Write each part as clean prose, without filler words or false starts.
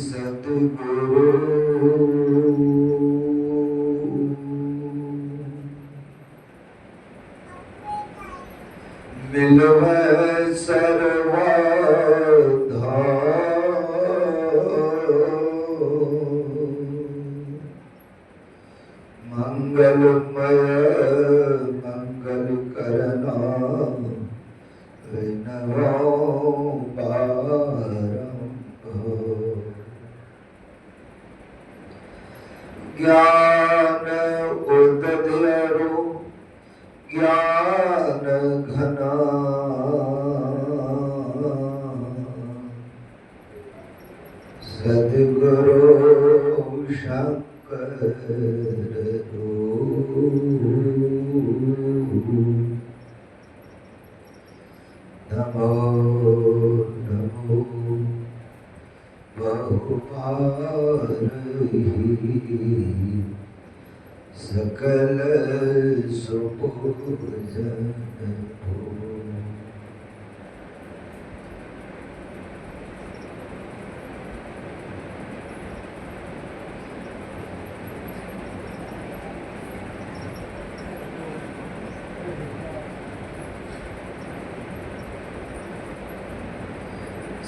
सद्गुरु मिलवै सर्वधा मंगलमय मंगल करना विनवो ज्ञान उदयरु ज्ञान घना सद्गुरु शंकर नमो नमो बहुपारहि सकल सुपूजन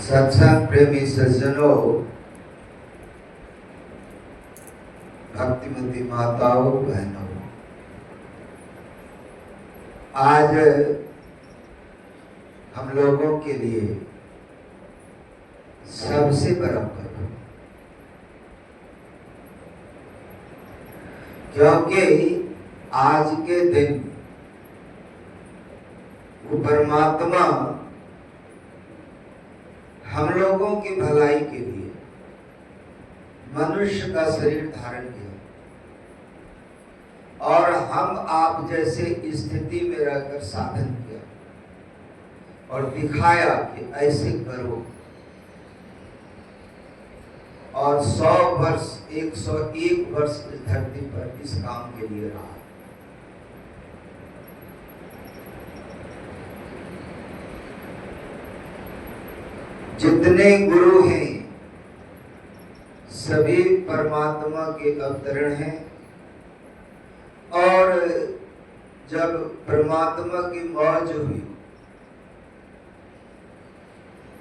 सत्संग प्रेमी सज्जनों, भक्तिमती माताओं बहनों, आज हम लोगों के लिए सबसे बड़ा पर्व, क्योंकि आज के दिन वो परमात्मा हम लोगों की भलाई के लिए मनुष्य का शरीर धारण किया और हम आप जैसे स्थिति में रहकर साधन किया और दिखाया कि ऐसे करो, और 100 वर्ष 101 वर्ष इस धरती पर इस काम के लिए रहा। जितने गुरु हैं सभी परमात्मा के अवतरण हैं, और जब परमात्मा की मौज हुई,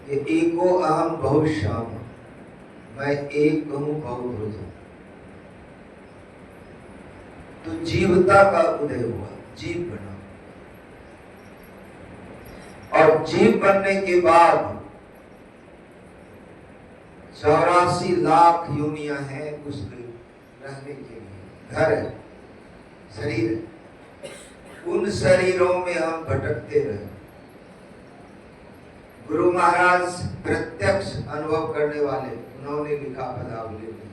ये एको अहम बहुत श्याम, मैं एक कहूं बहुत हो जाऊं, तो जीवता का उदय हुआ, जीव बना, और जीव बनने के बाद 84 लाख योनियां हैं उसके रहने के लिए, घर है, शरीर है। उन शरीरों में हम भटकते रहे। गुरु महाराज प्रत्यक्ष अनुभव करने वाले, उन्होंने लिखा पदावली में,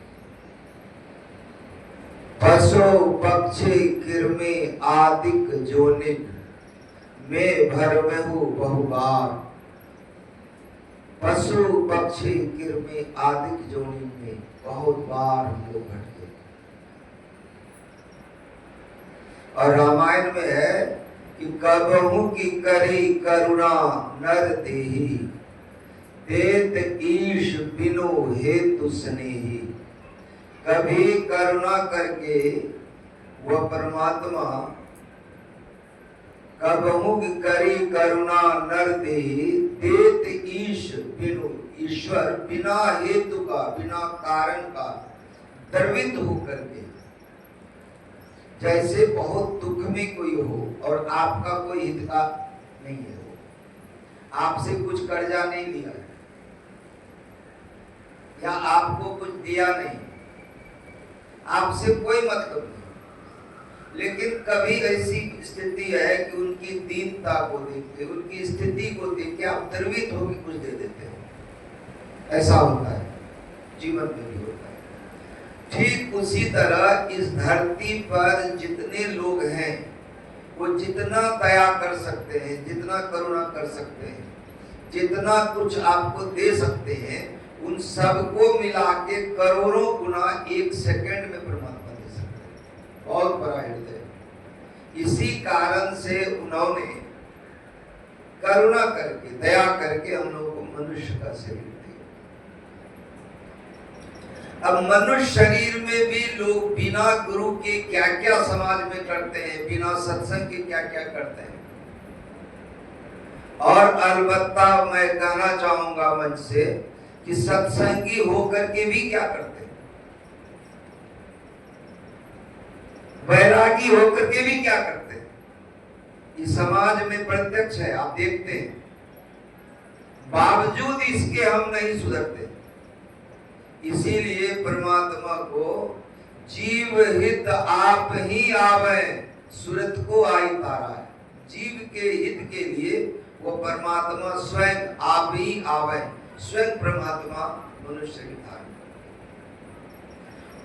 पशु पक्षी किरमी आदिक जोनिक में भर में हूँ बहुबार। पशु पक्षी किरमी आदिक जोनी में बहुत बार हम लोग भटके। और रामायण में है कि कबहू की करी करुणा नर देही, देत ईश बिनु हेतु स्नेही। कभी करुणा करके वह परमात्मा कबहू की करी करुणा नर देही, देत ईश बिनु, ईश्वर बिना हेतु का, बिना कारण का द्रवित होकर के, जैसे बहुत दुख में कोई हो और आपका कोई हित का नहीं है, वो आपसे कुछ कर्जा नहीं लिया है या आपको कुछ दिया नहीं, आपसे कोई मतलब नहीं, लेकिन कभी ऐसी स्थिति है कि उनकी दीनता को देख के, उनकी स्थिति को देख के आप द्रवित होकर कुछ दे देते हो। ऐसा होता है, जीवन में भी होता है। ठीक उसी तरह इस धरती पर जितने लोग हैं, वो जितना दया कर सकते हैं, जितना करुणा कर सकते हैं, जितना कुछ आपको दे सकते हैं, उन सबको मिला के करोड़ों गुना 1 सेकंड में परमात्मा दे सकते हैं। बहुत बड़ा हृदय। इसी कारण से उन्होंने करुणा करके, दया करके हम लोगों को मनुष्य का शरीर दिया। अब मनुष्य शरीर में भी लोग बिना गुरु के क्या क्या समाज में करते हैं, बिना सत्संग के क्या क्या करते हैं। और अलबत्ता मैं कहना चाहूंगा मंच से कि सत्संगी होकर के भी क्या करते हैं, वैरागी होकर के भी क्या करते हैं, इस समाज में प्रत्यक्ष है, आप देखते हैं। बावजूद इसके हम नहीं सुधरते। इसीलिए परमात्मा को जीव हित आप ही आवे सुरत को आई तारा है। जीव के हित के लिए वो परमात्मा स्वयं आप ही आवे, स्वयं परमात्मा मनुष्य की धारण।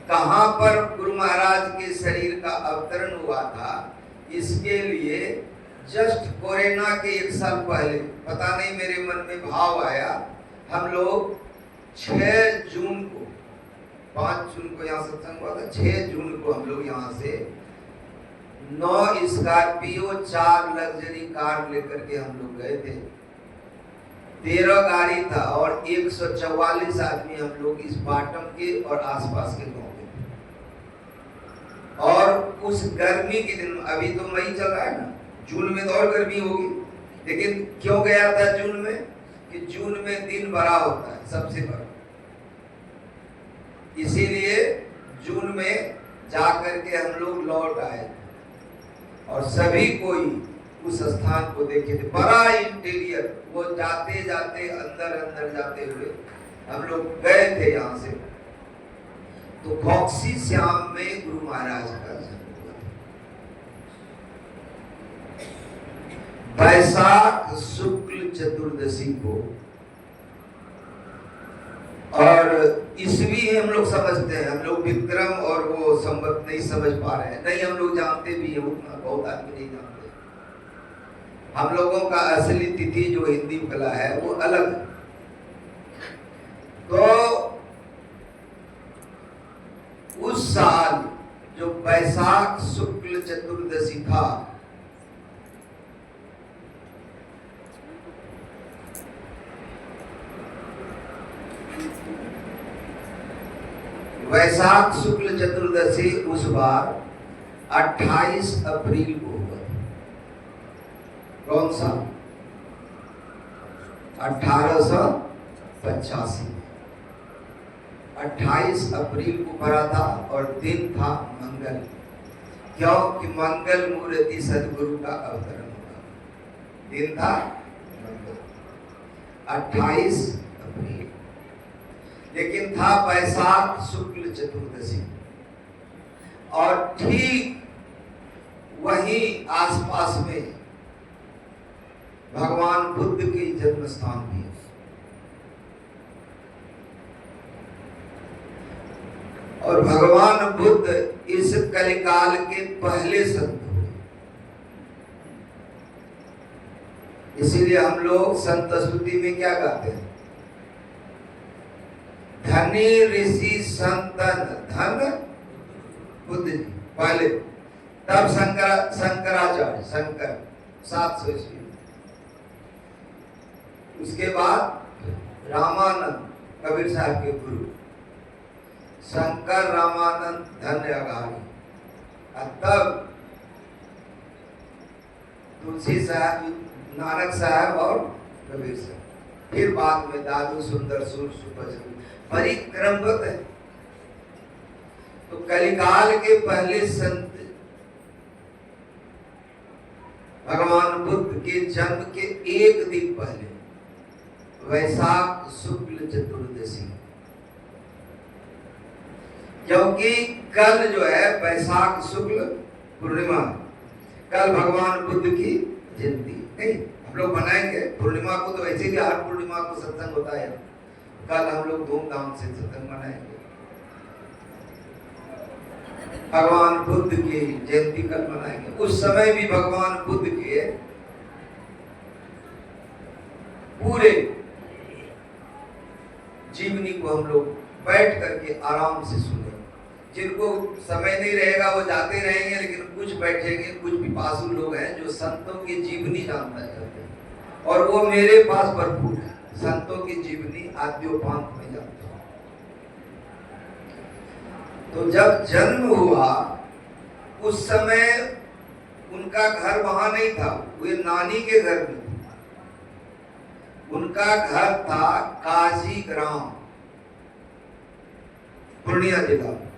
कहां पर गुरु महाराज के शरीर का अवतरण हुआ था, इसके लिए जस्ट कोरोना के 1 साल पहले, पता नहीं मेरे मन में भाव आया, हम लोग 6 जून को, 5 जून को यहाँ सत्संग हुआ था, 6 जून को हम लोग यहाँ से 9 स्कॉर्पियो 4 लग्जरी कार लेकर के हम लोग गए थे। 13 गाड़ी था और 144 आदमी हम लोग इस बाटम के और आसपास के गांव में थे। और उस गर्मी के दिन, अभी तो मई चल रहा है ना, जून में तो और गर्मी होगी, लेकिन क्यों गया था जून में कि जून में दिन बड़ा होता है, सबसे बड़ा, इसीलिए जून में जाकर के हम लोग लौट आए और सभी कोई उस स्थान को देखे थे। बड़ा इंटीरियर, वो जाते जाते अंदर अंदर जाते हुए हम लोग गए थे यहाँ से, तो बॉक्सी श्याम में गुरु महाराज का जन्म हुआ। वैशाख शुक्ल चतुर्दशी को, और ईस्वी हम लोग समझते हैं, हम लोग विक्रम और वो संवत नहीं समझ पा रहे हैं, नहीं हम लोग जानते भी हैं, उतना बहुत आदमी नहीं जानते। हम लोगों का असली तिथि जो हिंदी कला है वो अलग है। तो उस साल जो वैशाख शुक्ल चतुर्दशी था, वैशाख शुक्ल चतुर्दशी उस बार 28 अप्रैल को हुआ। कौन सा? 1885 28 अप्रैल को पड़ा था और दिन था मंगल, क्योंकि मंगल मूर्ति सदगुरु का अवतरण हुआ। दिन था मंगल, 28 अप्रैल, लेकिन था वैशाख शुक्ल चतुर्दशी। और ठीक वहीं आसपास में भगवान बुद्ध की जन्म स्थान भी है। और भगवान बुद्ध इस कलिकाल के पहले संत हुए। इसीलिए हम लोग संत स्तुति में क्या गाते हैं? धनी ऋषि संतन धन बुद्ध जी पहले, तब शंकराचार्य, शंकर 700 ईस्वी, उसके बाद रामानंद कबीर साहब के गुरु, शंकर रामानंद धन्य अघारी, तब तुलसी साहब, नानक साहब और कबीर साहब, फिर बाद में दादू सुंदर सूर सुपज परिक्रमबद्ध है। तो कलिकाल के पहले संत भगवान बुद्ध के जन्म के 1 दिन पहले, वैशाख शुक्ल चतुर्दशी, क्योंकि कल जो है वैशाख शुक्ल पूर्णिमा, कल भगवान बुद्ध की जयंती नहीं, हम लोग मनाएंगे पूर्णिमा को, तो वैसे भी हर पूर्णिमा को सत्संग होता है, कल हम लोग धूमधाम से सत्संग मनाएंगे। भगवान बुद्ध की जयंती कल मनाएंगे। उस समय भी भगवान बुद्ध के पूरे जीवनी को हम लोग बैठ करके आराम से सुने। जिनको समय नहीं रहेगा वो जाते रहेंगे, लेकिन कुछ बैठेंगे, कुछ पिपासु लोग हैं जो संतों की जीवनी जानना चाहते हैं, और वो मेरे पास भरपूर है। संतों की जीवनी आद्योपांत में जानता हूं। तो जब जन्म हुआ उस समय उनका घर वहां नहीं था, वे नानी के घर में थे। उनका घर था काजी ग्राम, पूर्णिया जिला में,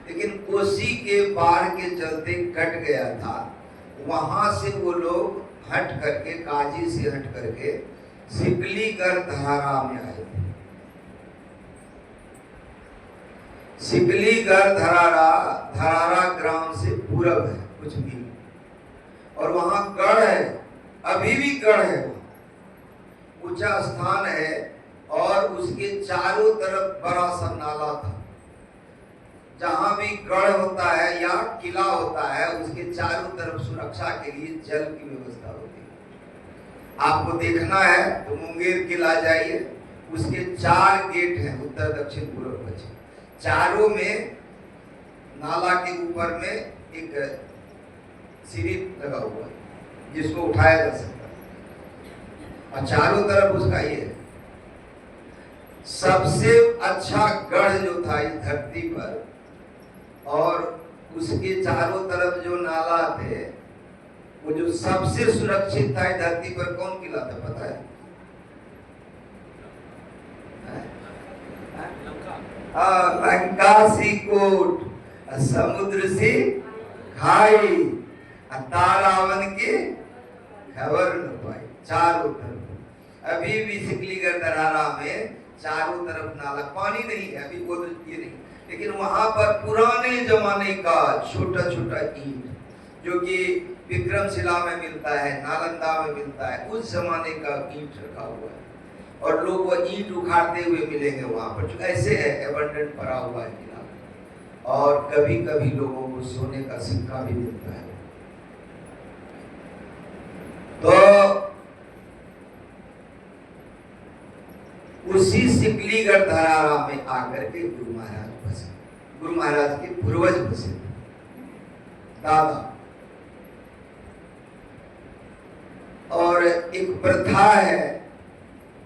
लेकिन कोसी के बाढ़ के चलते कट गया था। वहां से वो लोग हट करके, काजी से हट करके सिकलीगढ़ धरारा में आए थे। सिकलीगढ़ धरारा, धरारा ग्राम से पूरब है कुछ मील, और वहां गढ़ है, अभी भी गढ़ है, ऊंचा स्थान है, और उसके चारों तरफ बड़ा सा नाला था। जहां भी गढ़ होता है या किला होता है, उसके चारों तरफ सुरक्षा के लिए जल की व्यवस्था होती है। आपको देखना है तो मुंगेर किला जाइए, उसके 4 गेट हैं, उत्तर दक्षिण पूर्व पश्चिम, चारों में नाला के ऊपर में एक सीढ़ी लगा हुआ है जिसको उठाया जा सकता है, और चारों तरफ उसका ये है। सबसे अच्छा गढ़ जो था इस धरती पर, और उसके चारों तरफ जो नाला थे, वो जो सबसे सुरक्षित था इस धरती पर, कौन किला था पता है? लंका सी कोट, समुद्र से खाई, तारावन के खबर न पाई। चारों तरफ अभी भी सिकलीगढ़ धरारा में चारों तरफ नाला, पानी नहीं है अभी, वो ये नहीं, लेकिन वहां पर पुराने जमाने का छोटा छोटा ईंट, जो कि विक्रमशिला में मिलता है, नालंदा में मिलता है, उस जमाने का ईंट रखा हुआ है, और लोग वो ईंट उखाड़ते हुए मिलेंगे वहां पर, जो ऐसे है एबंडेंट पड़ा हुआ है किला। और कभी कभी लोगों को सोने का सिक्का भी मिलता है। तो उसी सिकलीगढ़ धरारा में आकर के गुरु महाराज बसे, गुरु महाराज के पूर्वज बसे, दादा। और एक प्रथा है,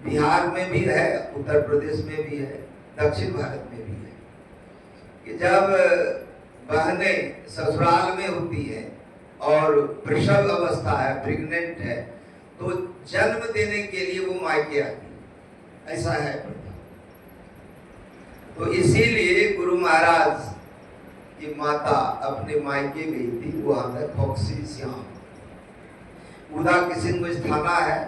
बिहार में भी है, उत्तर प्रदेश में भी है, दक्षिण भारत में भी है, कि जब बहनें ससुराल में होती है और प्रसव अवस्था है, प्रेग्नेंट है, तो जन्म देने के लिए वो मायके आती है, ऐसा है प्रथा। तो इसीलिए गुरु महाराज की माता अपने मायके गई थी, वो आता खोक्सी श्याम, उदा किशन में थाना है,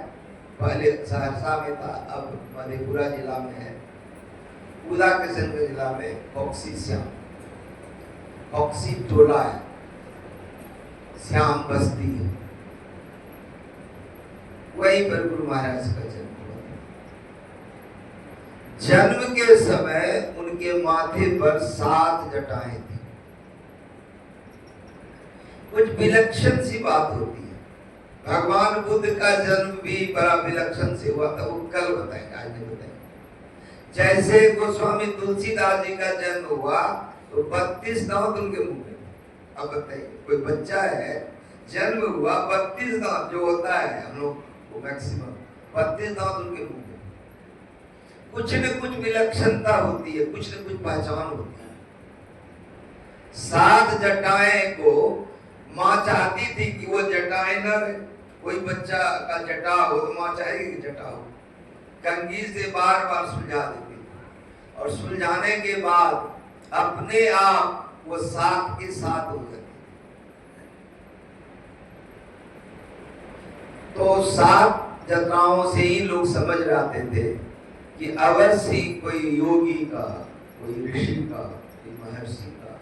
पहले सहरसा में था, अब मधेपुरा जिला में है। उदा किशनगंज जिला में खोक्सी श्याम, खोक्सी टोला है, श्याम बस्ती है, वहीं पर गुरु महाराज का जन्म हुआ। जन्म के समय उनके माथे पर 7 जटाएं थी। कुछ विलक्षण सी बात होती है। भगवान बुद्ध का जन्म भी बड़ा विलक्षण से हुआ था, वो कल बताएंगे, आज नहीं बताएंगे। जैसे गोस्वामी तुलसीदास जी का जन्म हुआ तो 32 दांत उनके मुंह में। अब बताइए, कोई बच्चा है, जन्म हुआ, 32 दांत जो होता है हम लोग को मैक्सिमम, 32 दांत उनके मुंह में। कुछ न कुछ विलक्षणता होती है, कुछ न कुछ पहचान होती है। 7 जटाएं को माँ चाहती थी कि वो जटाएं न रहे, कोई बच्चा का जटा हो तो माँ चाहेगी कि जटा हो, कंघी से बार बार सुलझा देती, और सुलझाने के बाद अपने आप वो 7 के 7 हो जाती। तो 7 जटाओं से ही लोग समझ जाते थे कि अवश्य कोई योगी का, कोई ऋषि का, कोई महर्षि का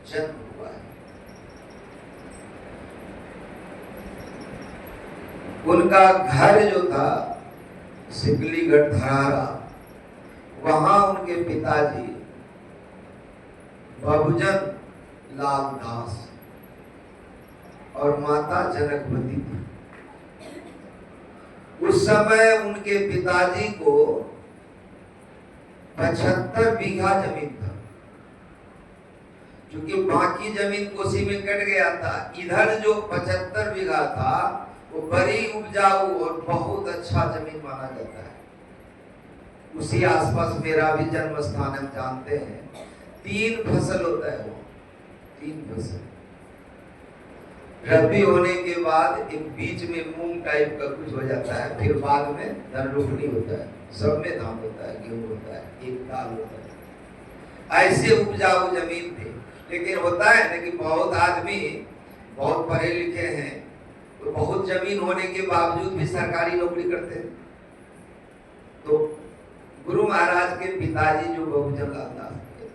जन्म हुआ है। उनका घर जो था सिकलीगढ़ धरारा, वहां उनके पिताजी बहुजन लाल दास और माता जनकवती थी। उस समय उनके पिताजी को 75 बीघा जमीन था, क्योंकि बाकी जमीन कोसी में कट गया था। इधर जो 75 बीघा था वो बड़ी उपजाऊ और बहुत अच्छा जमीन माना जाता है। उसी आसपास मेरा भी जन्म स्थान हम जानते हैं, 3 फसल होता है वो, 3 फसल। रबी होने के बाद एक बीच में मूंग टाइप का कुछ हो जाता है, फिर बाद में धन रोपनी होता है, सब में धान होता है, गेहूं होता है, एक दाल होता है। ऐसे उपजाऊ जमीन थी। लेकिन होता है ना कि बहुत आदमी बहुत पढ़े लिखे हैं तो बहुत जमीन होने के बावजूद भी सरकारी नौकरी करते हैं। तो गुरु महाराज के पिताजी जो बहुजन लाल दास थे,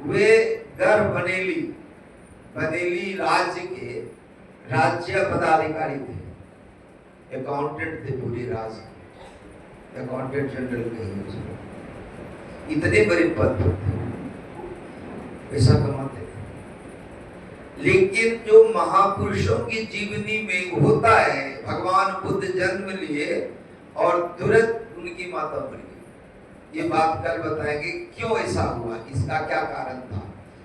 वे गढ़ बनेली राज्य के राज्य पदाधिकारी थे, अकाउंटेंट थे, पूरे राज्य अकाउंटेंट जनरल कहेंगे, इतने बड़े पद पर थे, पैसा कमाते थे। लेकिन जो महापुरुषों की जीवनी में होता है, भगवान बुद्ध जन्म लिए और तुरंत उनकी माता मर गई। ये बात कल बताएंगे क्यों ऐसा हुआ, इसका क्या कारण था।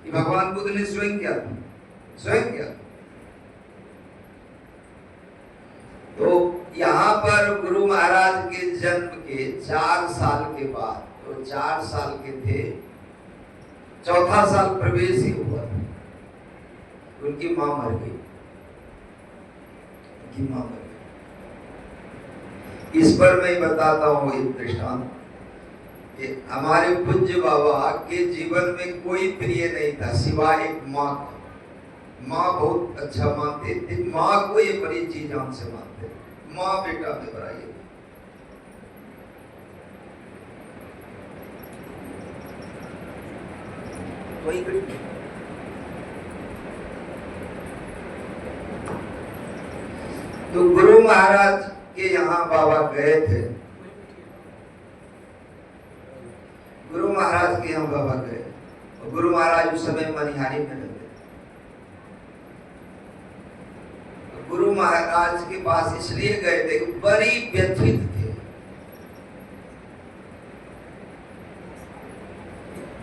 ये भगवान बुद्ध ने स्वयं किया था, स्वयं किया। तो यहाँ पर गुरु महाराज के जन्म के 4 साल के बाद, तो 4 साल के थे, 4था साल प्रवेश ही हुआ, उनकी मां मर गई, उनकी मां मर गई। इस पर मैं बताता हूँ एक दृष्टांत कि हमारे पूज्य बाबा के जीवन में कोई प्रिय नहीं था सिवाय एक माँ का। माँ बहुत अच्छा मानते थे, माँ को ये बड़ी चीज जान से मानते, माँ बेटा में बड़ा ये। तो गुरु महाराज के यहाँ बाबा गए थे, गुरु महाराज के यहाँ बाबा गए, और गुरु महाराज उस समय मनिहारी में रहते। गुरु महाराज के पास इसलिए गए थे कि बड़ी व्यथित थे।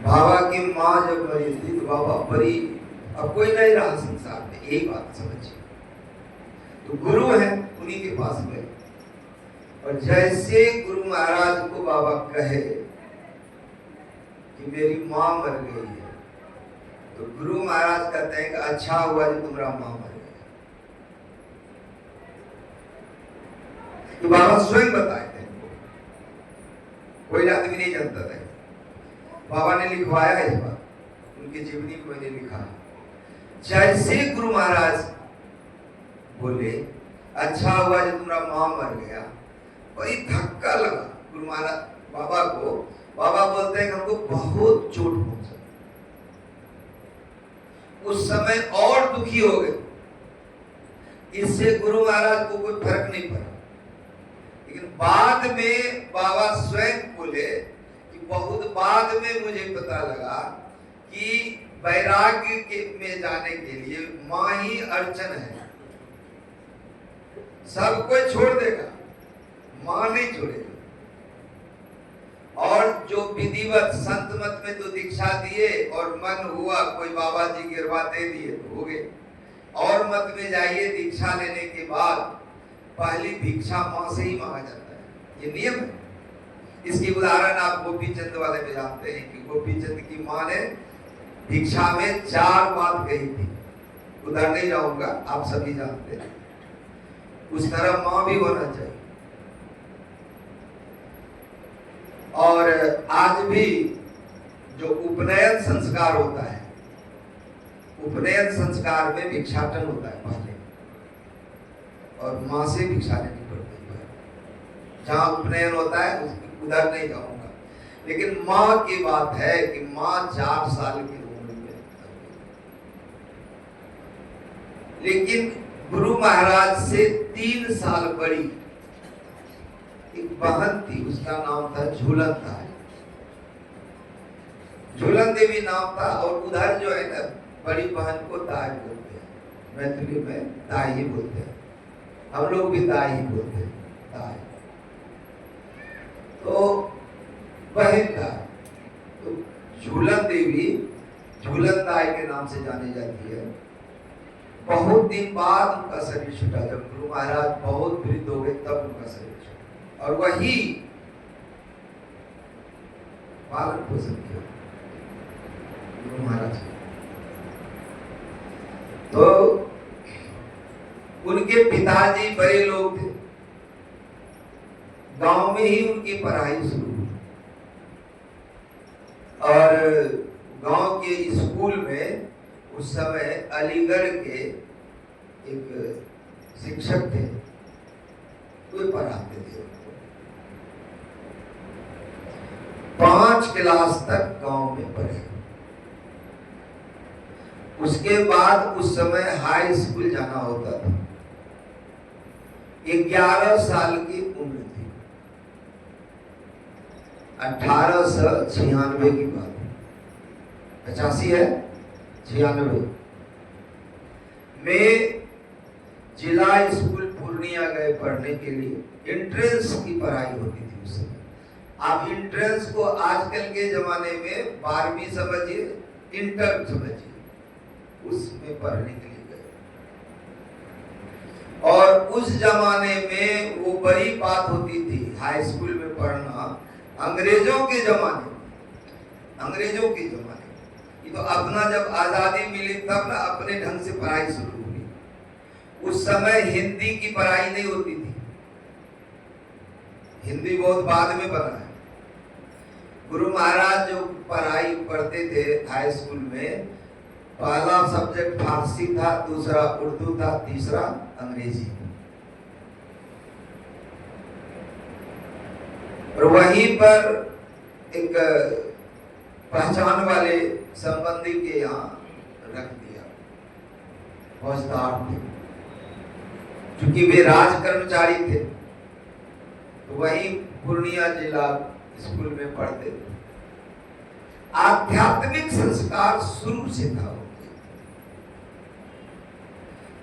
बाबा की माँ जब मरी थी तो बाबा बड़ी, अब कोई नहीं रहा संसार में, यही बात समझिए। तो गुरु है, उन्हीं के पास गए, और जैसे गुरु महाराज को बाबा कहे कि मेरी माँ मर गई है, तो गुरु महाराज कहते हैं कि अच्छा हुआ जो तुम्हारा माँ मर गई। तो बाबा स्वयं बताए थे, कोई आदमी नहीं जानता था। बाबा ने लिखवाया है इस बात, उनकी जीवनी को मैंने लिखा। जैसे गुरु महाराज बोले अच्छा हुआ जो तुम्हारा माँ मर गया, बड़ी धक्का लगा गुरु महाराज बाबा को। बाबा बोलते हैं कि हमको बहुत चोट पहुंचा। उस समय और दुखी हो गए, इससे गुरु महाराज को कोई फर्क नहीं पड़ा। लेकिन बाद में बाबा स्वयं बोले कि बहुत बाद में मुझे पता लगा कि वैराग्य में जाने के लिए मां ही अड़चन है। सब कोई छोड़ देगा, मां नहीं छोड़ेगा। और जो विधिवत संत मत में तो दीक्षा दिए और मन हुआ कोई बाबा जी गिरवा दे दिए तो हो गए। और मत में जाइए, दीक्षा लेने के बाद पहली भिक्षा मां से ही मांगा जाता है, ये नियम है। इसकी उदाहरण आप गोपी चंद वाले में जानते हैं कि गोपी चंद की मां ने भिक्षा में 4 बात कही थी। उधर नहीं जाऊंगा, आप सभी जानते हैं। उस तरह मां भी होना चाहिए। और आज भी जो उपनयन संस्कार होता है, उपनयन संस्कार में भिक्षाटन होता है पहले, और मां से भिक्षा लेनी पड़ती है। जहां उपनयन होता है उधर नहीं जाऊंगा, लेकिन मां की बात है कि मां 4 साल की उम्र में, लेकिन गुरु महाराज से 3 साल बड़ी एक बहन थी, उसका नाम था झूलन था, झूलन देवी नाम था। और उधर जो है ना, बड़ी बहन को दाई बोलते हैं, मैथिली में दाई ही बोलते हैं, हम लोग भी दाई ही बोलते हैं, दाई। तो बहन था, तो झूलन देवी झूलन दाई के नाम से जानी जाती है। बहुत दिन बाद उनका शरीर छूटा, जब गुरु महाराज बहुत वृद्ध हो गए तब उनका शरीर छूटा, और वही पालन पोषण किया। गुरु महाराज। तो उनके पिताजी बड़े लोग थे, गांव में ही उनकी पढ़ाई शुरू हुई और गांव के स्कूल में उस समय अलीगढ़ के एक शिक्षक थे, वे पढ़ाते थे। 5 क्लास तक गांव में पढ़े। उसके बाद उस समय हाई स्कूल जाना होता था। 11 साल की उम्र थी, 1896 की बात, 85 है, 96 में जिला स्कूल पूर्णिया गए पढ़ने के लिए। एंट्रेंस की पढ़ाई होती थी उस समय। आप एंट्रेंस को आजकल के जमाने में 12वीं समझिए, इंटर समझिए, उसमें पढ़ने के लिए गए। और उस जमाने में वो बड़ी बात होती थी हाई स्कूल में पढ़ना। अंग्रेजों के जमाने में, अंग्रेजों के जमाने में, ये तो अपना जब आजादी मिली तब ना अपने ढंग से पढ़ाई शुरू हुई। उस समय हिंदी की पढ़ाई नहीं होती थी, हिंदी बहुत बाद में बना है। गुरु महाराज जो पढ़ाई पढ़ते थे हाई स्कूल में, पहला सब्जेक्ट फारसी था, दूसरा उर्दू था, तीसरा अंग्रेजी। और वहीं पर एक पहचान वाले संबंधी के यहाँ रख दिया, फौजदार थे, क्योंकि वे राज कर्मचारी थे। तो वहीं पूर्णिया जिला स्कूल में पढ़ते थे। आध्यात्मिक संस्कार शुरू से था,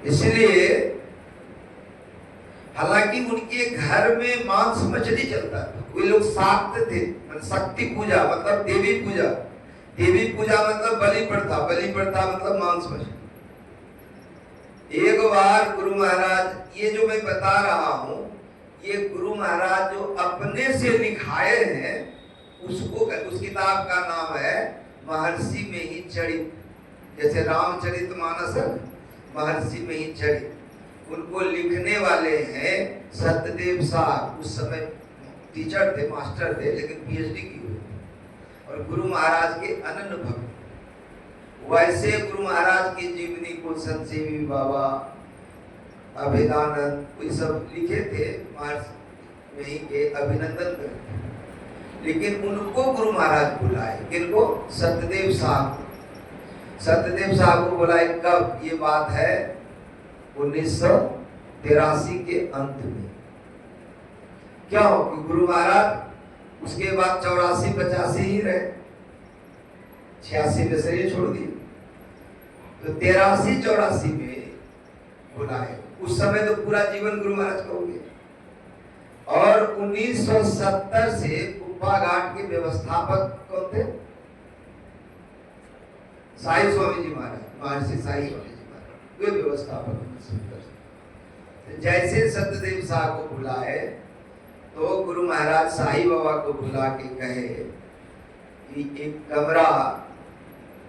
इसलिए हालांकि उनके घर में मांस मछली चलता था। वे लोग शाक्त थे, शक्ति पूजा मतलब देवी पूजा, देवी पूजा मतलब बलि प्रथा, बलि प्रथा मतलब मांस मछली। एक बार गुरु महाराज, ये जो मैं बता रहा हूं, ये गुरु महाराज जो अपने से लिखाए हैं, उसको उस किताब का नाम है महर्षि में ही चरित। जैसे रामचरितमानस महर्षि में ही चरित, उनको लिखने वाले हैं सत्यदेव साहब। उस समय टीचर थे, मास्टर थे, लेकिन पीएचडी की हुई और गुरु महाराज के अनन्य भक्त। वैसे गुरु महाराज की जीवनी को संत बाबा, अभेदानंद, ये सब लिखे थे महर्षि में ही के अभिनंदन करते। लेकिन उनको गुरु महाराज बुलाए, किनको? सत्यदेव साहब। सत्यदेव साहब को बुलाए कब? ये बात है 1983 के अंत में। क्या हो कि गुरु महाराज उसके बाद 84-85 ही रहे, 86 में शरीर छोड़ दिए। तो 83-84 में बुलाए। उस समय तो पूरा जीवन गुरु महाराज का हो गया। और 1970 से कुप्पा घाट के व्यवस्थापक कौन थे? साई स्वामी जी महाराज, महर्षि साई स्वामी जी महाराज, वे व्यवस्थापक। जैसे सत्यदेव साहब को बुलाए तो गुरु महाराज साईं बाबा को बुला के कहे कि एक कमरा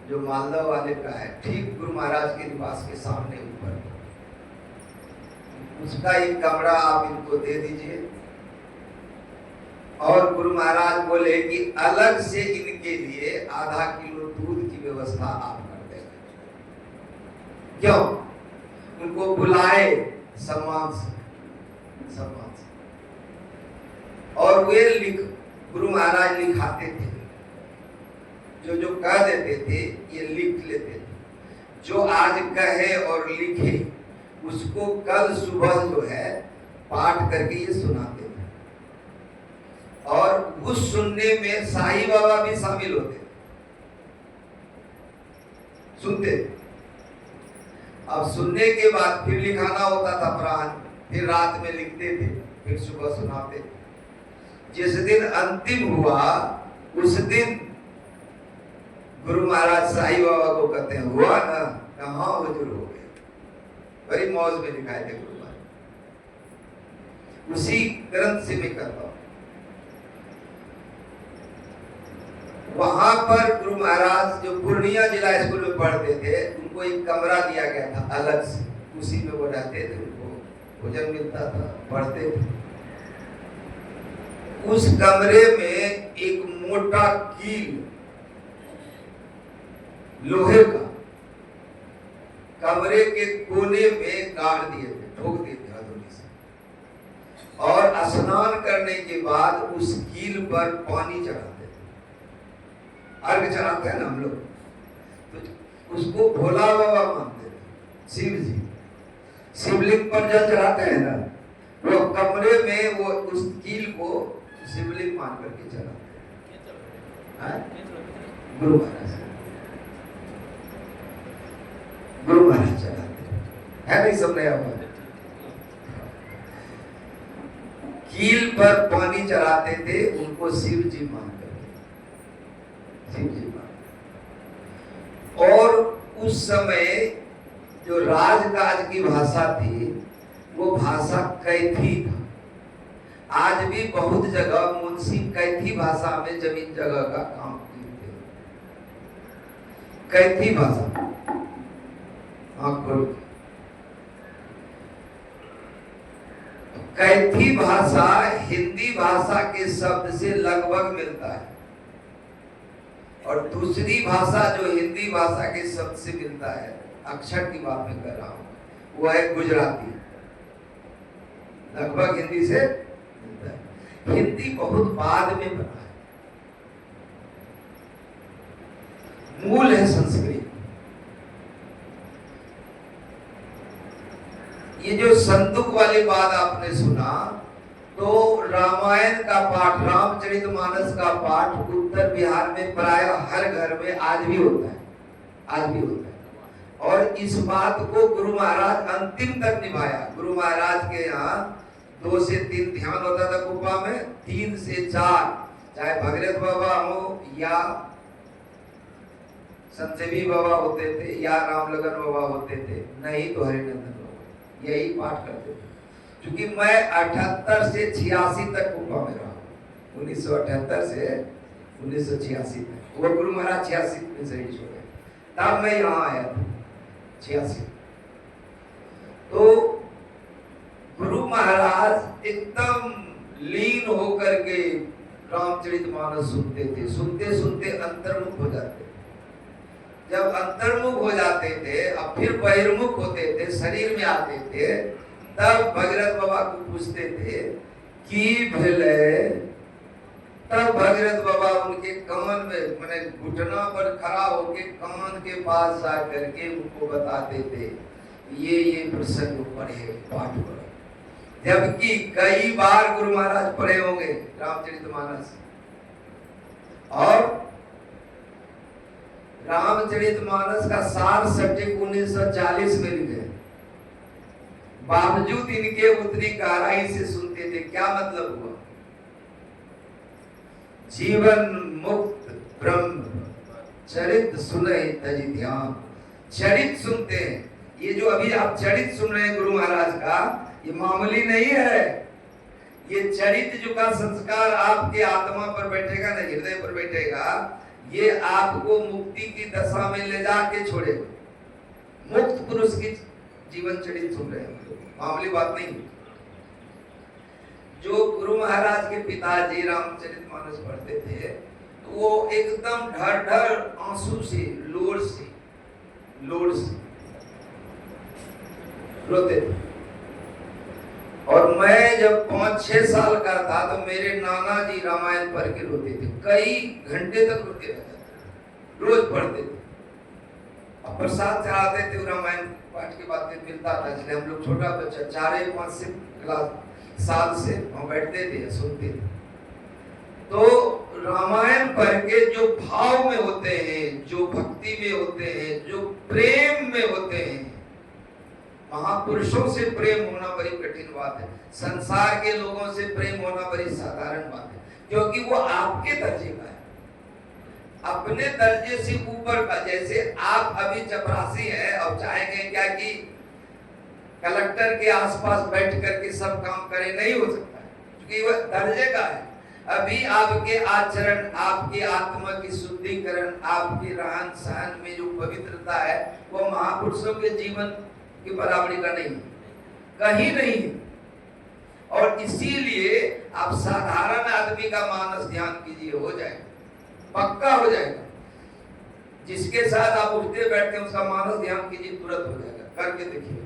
जो मालदा वाले का है, ठीक गुरु महाराज के निवास के सामने ऊपर, उसका एक कमरा आप इनको दे दीजिए। और गुरु महाराज बोले कि अलग से इनके लिए आधा किलो दूध की व्यवस्था आप कर दें। क्यों? उनको बुलाए सम्मान से, सम्मान से। और वे गुरु महाराज लिखाते थे, जो कह देते थे ये लिख लेते थे। जो आज कहे और लिखे उसको कल सुबह जो है पाठ करके ये सुनाते थे। और उस सुनने में साईं बाबा भी शामिल होते थे, सुनते थे। अब सुनने के बाद फिर लिखाना होता था प्राण, फिर रात में लिखते थे, फिर सुबह सुनाते थे। जिस दिन अंतिम हुआ उस दिन गुरु महाराज साईं बाबा को कहते हैं, हुआ ना? कहाँ हुजूर हो गए। बड़ी मौज में लिखाए थे गुरु महाराज। उसी ग्रंथ से मैं करता हूं। वहां पर गुरु महाराज जो पूर्णिया जिला स्कूल में पढ़ते थे, उनको एक कमरा दिया गया था अलग से, उसी में वो रहते थे, उनको भोजन मिलता था, पढ़ते थे। उस कमरे में एक मोटा कील लोहे का कमरे के कोने में गाड़ दिए थे, ठोक दिए थे हथौड़ी से, और स्नान करने के बाद उस कील पर पानी चढ़ाते थे। अर्घ चढ़ाते हैं ना हम लोग, तो उसको भोला बाबा मानते थे, शिव जी। शिवलिंग पर जल चढ़ाते हैं ना, वो कमरे में वो उस कील को शिवलिंग मान करके चढ़ाते हैं। गुरु महाराज, गुरु महाराज चढ़ाते है, नहीं सब नया हुआ। कील पर पानी चढ़ाते थे, उनको शिव जी मान करके, शिव जी मान। और उस समय जो राजकाज की भाषा थी, वो भाषा कैथी था। आज भी बहुत जगह मुंशी कैथी भाषा में जमीन जगह का काम करते हैं, कैथी भाषा। कैथी भाषा हिंदी भाषा के शब्द से लगभग मिलता है, और दूसरी भाषा जो हिंदी भाषा के शब्द से मिलता है, अक्षर की बात मैं कर रहा हूं, वो है गुजराती। लगभग हिंदी से मिलता है। हिंदी बहुत बाद में बना है, मूल है संस्कृत। ये जो संदूक वाली बात आपने सुना, तो रामायण का पाठ, रामचरितमानस का पाठ उत्तर बिहार में प्राय हर घर में आज भी होता है, आज भी होता है। और इस बात को गुरु महाराज अंतिम तक निभाया। गुरु महाराज के यहाँ 2 से 3 ध्यान होता था गुफा में, 3 से 4, चाहे भगीरथ बाबा हो या संजीवी बाबा होते थे या रामलगन बाबा होते थे, नहीं तो हरिनंदन बाबा, यही पाठ करते थे। क्योंकि मैं 78 से 86 तक गुफा में रहा, 1978 से 1986 तक। वो गुरु महाराज 86 में शहीद हो गए, तब मैं यहाँ आया था 86। तो गुरु महाराज एकदम लीन होकर के रामचरितमानस सुनते थे, सुनते सुनते अंतर्मुख हो जाते। जब अंतर्मुख हो जाते थे, अब फिर बहिर्मुख होते थे, शरीर में आते थे, तब भगीरथ बाबा को पूछते थे कि भले, तब भगीरथ बाबा उनके कान में, मैंने घुटना पर खड़ा होके कान के पास जा करके उनको बताते थे, ये प्रसंग पढ़े, पाठ पढ़े। जबकि कई बार गुरु महाराज पढ़े होंगे रामचरितमानस, और रामचरितमानस का सार सब्जेक्ट 1940 में लिखे, बावजूद इनके उतनी गहराई से सुनते थे। क्या मतलब हुआ? जीवन मुक्त ब्रह्म चरित सुने तजी ध्यान। चरित सुनते हैं, ये जो अभी आप चरित सुन रहे हैं गुरु महाराज का, ये मामूली नहीं है। ये चरित जो का संस्कार आपके आत्मा पर बैठेगा ना, हृदय पर बैठेगा, ये आपको मुक्ति की दशा में ले जाके छोड़ेगा। मुक्त पुरुष की जीवन चरित सुन रहे हैं, मामूली बात नहीं। जो गुरु महाराज के पिताजी रामचरितमानस पढ़ते थे, तो वो एकदम ढर ढर आंसू से, लोर से रोते थे। और मैं जब 5-6 साल का था, तो मेरे नाना जी रामायण पढ़ के रोते थे, कई घंटे तक रोते रहते थे, रोज पढ़ते थे। और प्रसाद चढ़ाते थे, रामायण पाठ के बाद मिलता था, इसलिए हम लोग छोटा बच्चा 4-5 क्लास साल से हम बैठते थे, सुनते थे। तो रामायण पढ़ के जो भाव में होते हैं, जो भक्ति में होते हैं, जो प्रेम में होते हैं, महापुरुषों से प्रेम होना बड़ी कठिन बात है। संसार के लोगों से प्रेम होना बड़ी साधारण बात है, क्योंकि वो आपके दर्जे का है, अपने दर्जे से ऊपर का। जैसे आप अभी चपरासी हैं और चाहेंगे क्या कि कलेक्टर के आसपास बैठ करके सब काम करे, नहीं हो सकता है, क्योंकि वह दर्जे का है। अभी आपके आचरण, आपकी आत्मा की शुद्धिकरण, आपके रहन सहन में जो पवित्रता है वो महापुरुषों के जीवन की बराबरी का नहीं, कहीं नहीं है। और इसीलिए आप साधारण आदमी का मानस ध्यान कीजिए, हो जाएगा, पक्का हो जाएगा। जिसके साथ आप उठते बैठते उसका मानस ध्यान कीजिए, तुरंत हो जाएगा, करके देखिए।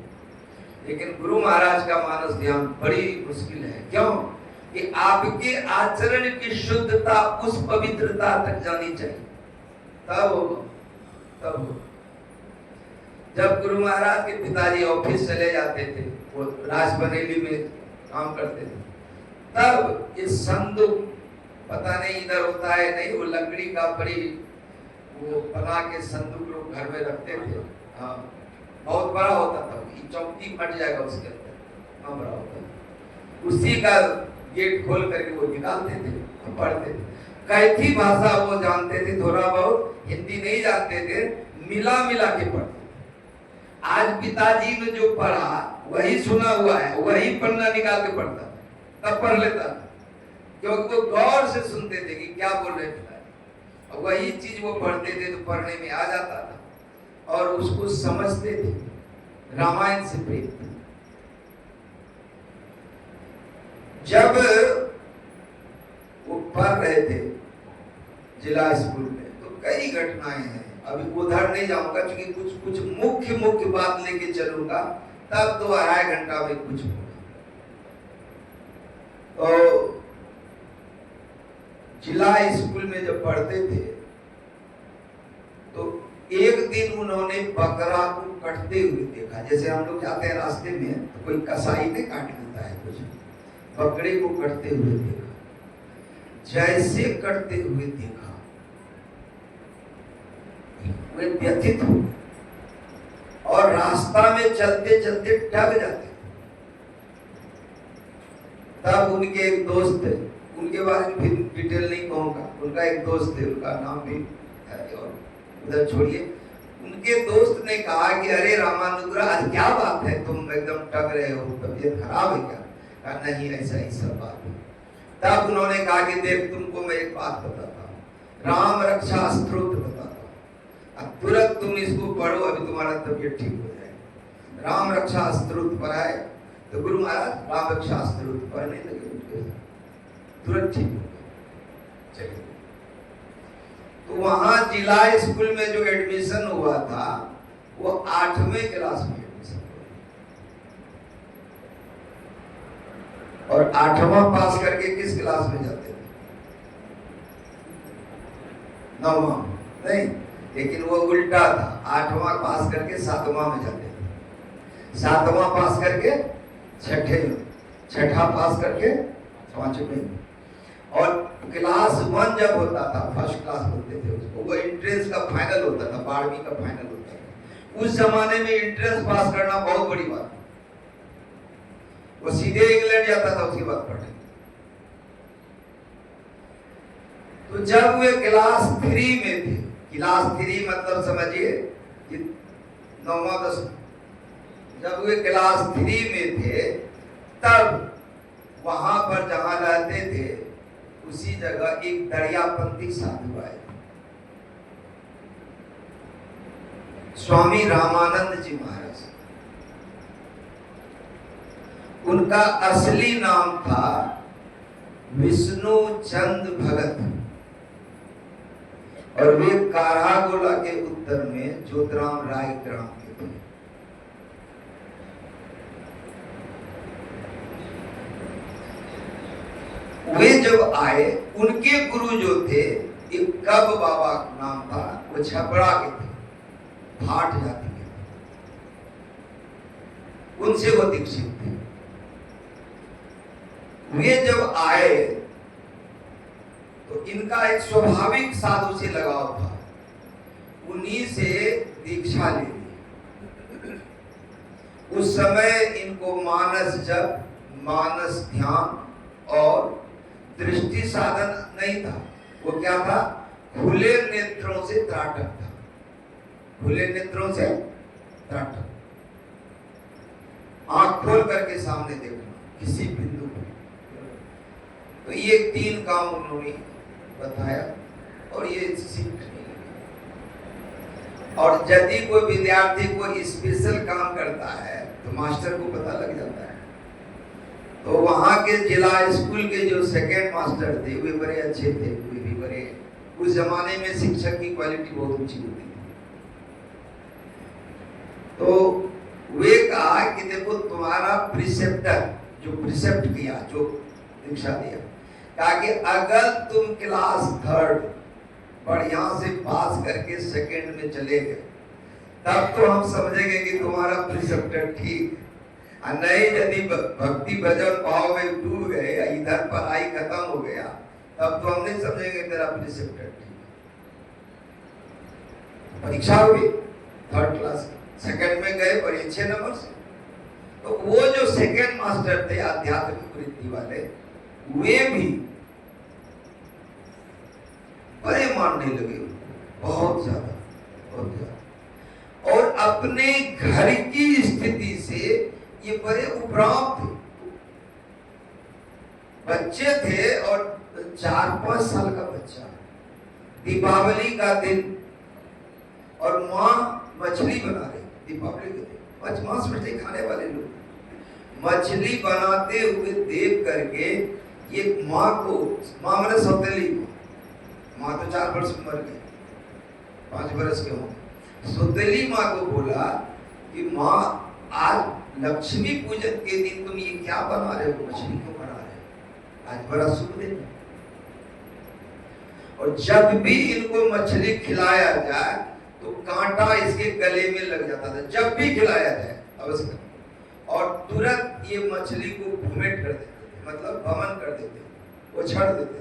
लेकिन गुरु महाराज का मानस ध्यान बड़ी मुश्किल है। क्यों? कि आपके आचरण की शुद्धता उस पवित्रता तक जानी चाहिए, तब होगा, तब होगा। जब गुरु महाराज के पिताजी ऑफिस चले जाते थे, वो राजबरेली में काम करते थे, तब ये संदूक, पता नहीं इधर होता है नहीं, वो लकड़ी का बड़ी वो बना के संदूक लोग घर में रखते थे। हाँ, बहुत बड़ा होता था, चौकी फट जाएगा उसके अंदर, हाँ बड़ा होता था। उसी का गेट खोल करके वो निकालते थे, पढ़ते थे। कैथी भाषा वो जानते थे, थोड़ा बहुत हिंदी नहीं जानते थे, मिला मिला के पढ़ते। आज पिताजी ने जो पढ़ा वही सुना हुआ है, वही पन्ना निकाल के पढ़ता था, तब पढ़ लेता था, क्योंकि वो गौर से सुनते थे कि क्या बोल रहे पिताजी, और वही चीज वो पढ़ते थे तो पढ़ने में आ जाता था और उसको समझते थे। रामायण से प्रेम। जब वो पढ़ रहे थे जिला स्कूल में तो कई घटनाएं हैं, अभी उधर नहीं जाऊंगा क्योंकि कुछ कुछ मुख्य मुख्य बात लेके चलूंगा, तब तो 2.5 घंटा में कुछ होगा। तो जिला स्कूल में जब पढ़ते थे तो एक दिन उन्होंने बकरा को कटते हुए देखा। जैसे हम लोग जाते हैं रास्ते में तो कोई कसाई ने काट देता है, कुछ बकरे को कटते हुए देखा। जैसे कटते हुए देखा वे व्यथित हो और रास्ता में चलते चलते डग जाते। तब उनके एक दोस्त थे, उनके बारे में फिर डिटेल नहीं कहूंगा, उनका एक दोस्त थे, उनका नाम भी है और उधर छोड़िए। उनके दोस्त ने कहा कि अरे रामानुद्रा, आज क्या बात है, तुम एकदम टक रहे हो, तबीयत खराब है क्या? कहा नहीं, ऐसा ही सब बात है। तब उन्होंने कहा कि देख, तुमको मैं एक बात बताता हूँ, राम रक्षा स्तोत्र बताता हूँ, अब तुरंत तुम इसको पढ़ो, अभी तुम्हारा तबीयत ठीक हो जाएगा। राम रक्षा स्तोत्र पढ़ाए तो गुरु महाराज राम रक्षा स्तोत्र पढ़ने लगे, तुरंत ठीक हो गया। चलिए, तो वहां जिला स्कूल में जो एडमिशन हुआ था वो 8वें क्लास में एडमिशन हुआ, और 8वां पास करके किस क्लास में जाते थे? 9वां नहीं, लेकिन वो उल्टा था, 8वां पास करके 7वां में जाते थे, 7वां पास करके 6ठे में, 6ठा पास करके 5वें में। और क्लास 1 जब होता था, फर्स्ट क्लास बोलते थे उसको, वो एंट्रेंस का फाइनल होता था, 12वीं का फाइनल होता था। उस जमाने में एंट्रेंस पास करना बहुत बड़ी बात, वो सीधे इंग्लैंड जाता था उसके बाद पढ़ने। तो जब वे क्लास 3 में थे, क्लास 3 मतलब समझिए कि 9वां 10वां, जब वे क्लास 3 में थे तब वहां पर जहां रहते थे उसी जगह एक दरियापंथी साधु आए, स्वामी रामानंद जी महाराज। उनका असली नाम था विष्णु चंद भगत, और वे कारागोला के उत्तर में जोतराम राय ग्राम के थे। वे जब आए, उनके गुरु जो थे, एक कब बाबा नाम था, वो छपरा के थे, भाट जाति के थे, उनसे वो दीक्षित थे। वे जब आए तो इनका एक स्वाभाविक साधु से लगाव था, उन्हीं से दीक्षा ले ली। उस समय इनको मानस जप, मानस ध्यान और दृष्टि साधन नहीं था। वो क्या था? खुले नेत्रों से त्राटक था, खुले नेत्रों से त्राटक, आंख खोल करके सामने देखना किसी बिंदु को, तो ये 3 काम उन्होंने बताया और ये सीखने लगे। और यदि कोई विद्यार्थी कोई स्पेशल काम करता है तो मास्टर को पता लग जाता है। तो वहां के जिला स्कूल के जो सेकेंड मास्टर थे वे बड़े अच्छे थे, वे भी बड़े, उस जमाने में शिक्षक की क्वालिटी बहुत ऊंची होती थी। तो वे कहा कि देखो तुम्हारा प्रिसेप्टर जो प्रिसेप्ट किया, जो दीक्षा दिया, कहा कि अगर तुम क्लास 3 बढ़िया से पास करके सेकंड में चले गए तब तो हम समझेंगे कि तुम्हारा प्रिसेप्टर ठीक, और नहीं यदि भक्ति भजन भाव में डूब गए या इधर पढ़ाई खत्म हो गया तब तो हम नहीं समझेंगे तेरा प्रिसेप्टर ठीक। परीक्षा हुई 3rd क्लास, सेकंड में गए बड़े अच्छे नंबर से। तो वो जो सेकंड मास्टर थे आध्यात्मिक वृत्ति वाले, वे भी बड़े मानने लगे, बहुत ज्यादा, बहुत ज्यादा। और अपने घर की स्थिति से ये बड़े उपराम थे, बच्चे थे और 4-5 साल का बच्चा, दीपावली का दिन और माँ मछली बना रही, दीपावली के दिन मांस मछली खाने वाले लोग मछली बनाते हुए देख करके ये माँ को, माँ मैंने सौतेली माँ तो 4 वर्ष में मर गई, 5 वर्ष के होंगे, सौतेली माँ को बोला कि माँ आज लक्ष्मी पूजन के दिन तुम ये क्या बना रहे हो, मछली क्यों बना रहे हो, आज बड़ा शुभ दिन है। और जब भी इनको मछली खिलाया जाए तो कांटा इसके गले में लग जाता था, जब भी खिलाया जाए अवश्य, और तुरंत ये मछली को वोमिट कर देते थे, मतलब वमन कर देते थे, वो छड़ देते थे,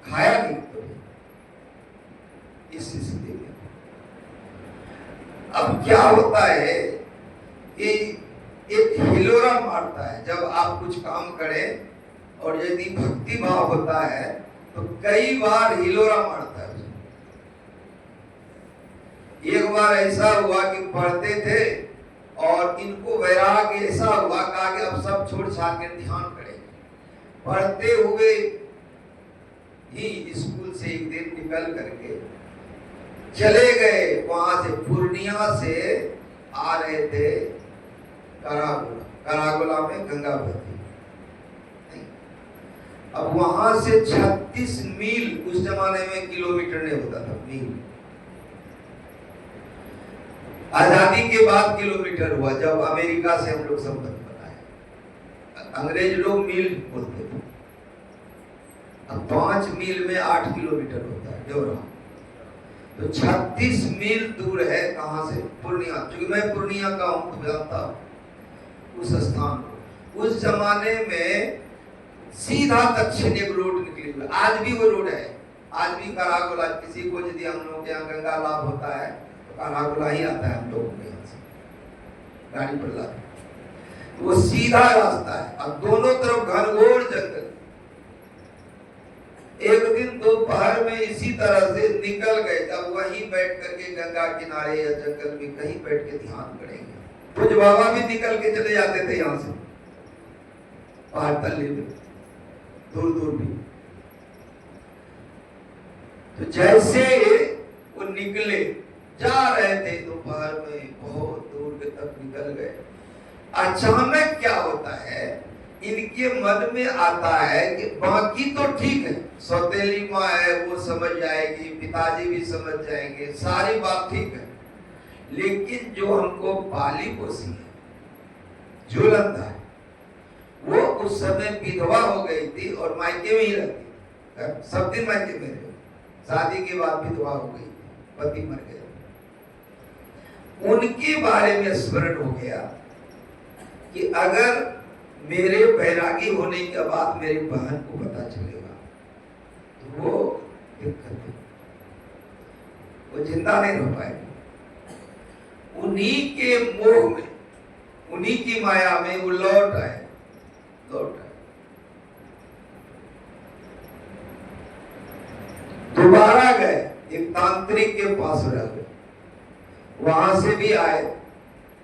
खाया नहीं तो इस स्थिति में। अब क्या होता है कि एक हिलोरा मारता है, जब आप कुछ काम करें और यदि भक्ति भाव होता है तो कई बार हिलोरा मारता है। एक बार ऐसा हुआ कि पढ़ते थे और इनको वैराग्य ऐसा हुआ, कहा कि अब सब छोड़ छाड़ के ध्यान करेंगे। पढ़ते हुए ही स्कूल से एक दिन निकल करके चले गए, वहां से पूर्णिया से आ रहे थे करागोला, करागोला में गंगा बहती। अब वहां से 36 मील, उस जमाने में किलोमीटर नहीं होता था, मील। आजादी के बाद किलोमीटर हुआ, जब अमेरिका से हम लोग संबंध बनाए। अंग्रेज लोग मील बोलते थे। अब 5 मील में 8 किलोमीटर होता है ड्योरा। तो 36 मील दूर है, कहां से, पूर्णिया। क्योंकि मैं पूर्णिया का हूं तो जानता हूं उस स्थान को। उस जमाने में सीधा दक्षिण एक रोड निकली हुई, आज भी वो रोड है। आज भी करागोला, किसी को यदि हम लोग के यहाँ गंगा लाभ होता है तो करागोला ही आता है हम लोगों के यहाँ से, गाड़ी पर लाते। तो वो सीधा रास्ता है, अब दोनों तरफ घनघोर जंगल। एक दिन दोपहर में इसी तरह से निकल गए, तब वहीं बैठ करके गंगा किनारे या जंगल में कहीं बैठ के ध्यान करेंगे। कुछ बाबा भी निकल के चले जाते थे यहाँ से, पहाड़ तल्ले में, दूर दूर भी। तो जैसे वो निकले, जा रहे थे दोपहर में, बहुत दूर के तक निकल गए। अचानक क्या होता है, इनके मन में आता है कि बाकी तो ठीक है, सौतेली माँ है वो समझ जाएगी, पिताजी भी समझ जाएंगे, सारी बात ठीक है, लेकिन जो हमको पाली पोसी है, झूलंदा है, वो उस समय विधवा हो गई थी और मायके में ही रहती, सब दिन मायके में रही। शादी के बाद विधवा हो गई, पति मर गया। उनके बारे में स्मरण हो गया कि अगर मेरे बैरागी होने के बाद मेरी बहन को पता चलेगा तो वो दिक्कत है, वो जिंदा नहीं रह पाएगी। उन्हीं के मोह में, उन्हीं की माया में वो लौट आए। दोबारा गए, एक तांत्रिक के पास रह गए, वहां से भी आए।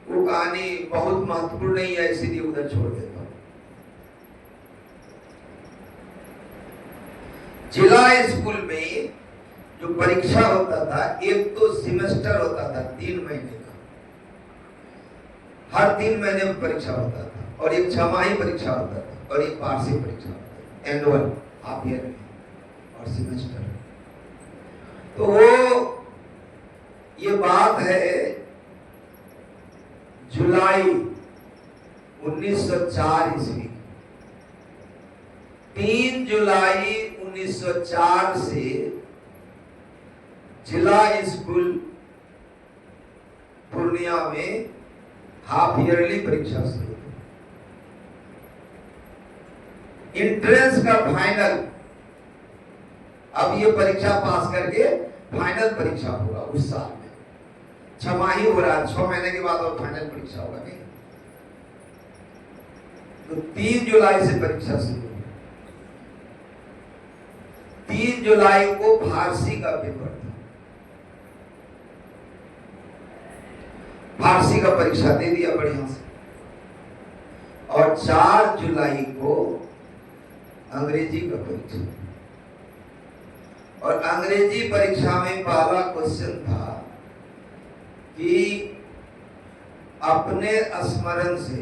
वो कहानी बहुत महत्वपूर्ण नहीं है, इसीलिए उधर छोड़ देता हूं। जिला स्कूल में जो परीक्षा होता था, एक तो सेमेस्टर होता था 3 महीने का, हर 3 महीने में परीक्षा होता था, और एक छमाही परीक्षा होता था, और एक वार्षिक परीक्षा होता था, एनुअल हाफ ईयर में और सेमेस्टर। तो वो ये बात है जुलाई 1904 ईस्वी, 3 जुलाई 1904 से जिला स्कूल पूर्णिया में हाफ ईयरली परीक्षा शुरू हुई। इंट्रेंस का फाइनल, अब ये परीक्षा पास करके फाइनल परीक्षा होगा उस साल में, छमाही हो रहा है, 6 महीने के बाद और फाइनल परीक्षा होगा नहीं। तो 3 जुलाई से परीक्षा शुरू हुई। 3 जुलाई को फारसी का पेपर था, फारसी का परीक्षा दे दिया बढ़िया से, और 4 जुलाई को अंग्रेजी का परीक्षा। और अंग्रेजी परीक्षा में पहला क्वेश्चन था कि अपने स्मरण से,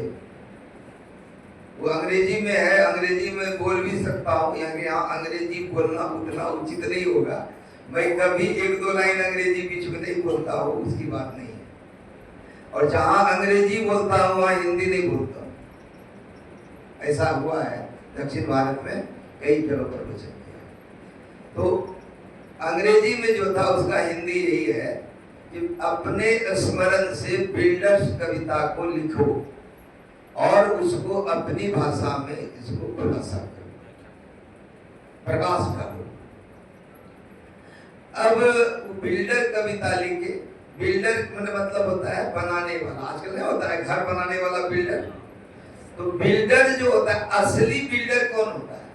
वो अंग्रेजी में है, अंग्रेजी में बोल भी सकता हूँ, यहाँ अंग्रेजी बोलना उतना उचित नहीं होगा, मैं कभी 1-2 लाइन अंग्रेजी बीच में नहीं बोलता हूँ, उसकी बात नहीं है। और जहां अंग्रेजी बोलता हूँ वहां हिंदी नहीं बोलता हूँ, ऐसा हुआ है दक्षिण भारत में कई जगह पर हो सकता है। तो अंग्रेजी में जो था उसका हिंदी यही है कि अपने स्मरण से बिल्डर्स कविता को लिखो और उसको अपनी भाषा में इसको खुलासा करो, प्रकाश करो। अब बिल्डर कविता लिखे, बिल्डर मतलब होता है बनाने वाला, आजकल नहीं होता है घर बनाने वाला बिल्डर। तो बिल्डर जो होता है, असली बिल्डर कौन होता है?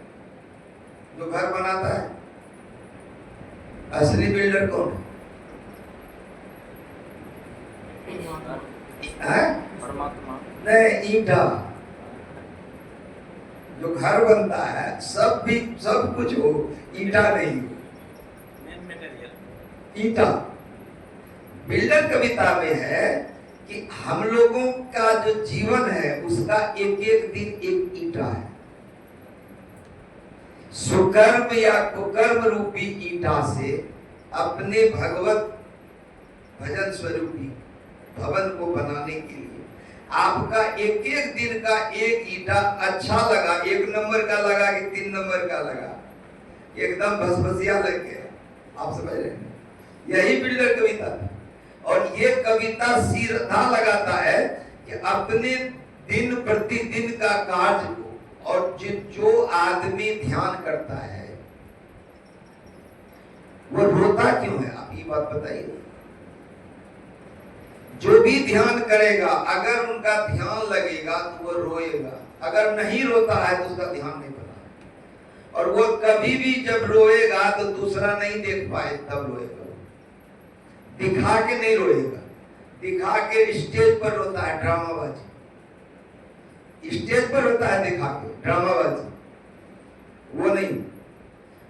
जो घर बनाता है, असली बिल्डर कौन है? परमात्मा नहीं, ईंटा। जो घर बनता है सब कुछ हो, ईंटा नहीं, ईंटा। बिल्डर कविता में है कि हम लोगों का जो जीवन है उसका एक एक दिन एक ईंटा है। सुकर्म या कुकर्म रूपी ईंटा से अपने भगवत भजन स्वरूपी भवन को बनाने के लिए आपका एक एक दिन का एक ईंटा अच्छा लगा, 1 नंबर का लगा कि 3 नंबर का लगा, एकदम भसभसिया लग गया, आप समझ रहे हैं? यही बिल्डर कविता है। और ये कविता सीधा लगाता है कि अपने दिन प्रतिदिन का कार्य को, और जो आदमी ध्यान करता है वो रोता क्यों है? आप ये बात बताइए। जो भी ध्यान करेगा, अगर उनका ध्यान लगेगा तो वो रोएगा, अगर नहीं रोता है तो उसका ध्यान नहीं बना। और वो कभी भी जब रोएगा तो दूसरा नहीं देख पाए तब रोएगा, दिखा के नहीं रोएगा। दिखा के स्टेज पर रोता है, ड्रामाबाजी स्टेज पर होता है, दिखा के ड्रामाबाजी, वो नहीं।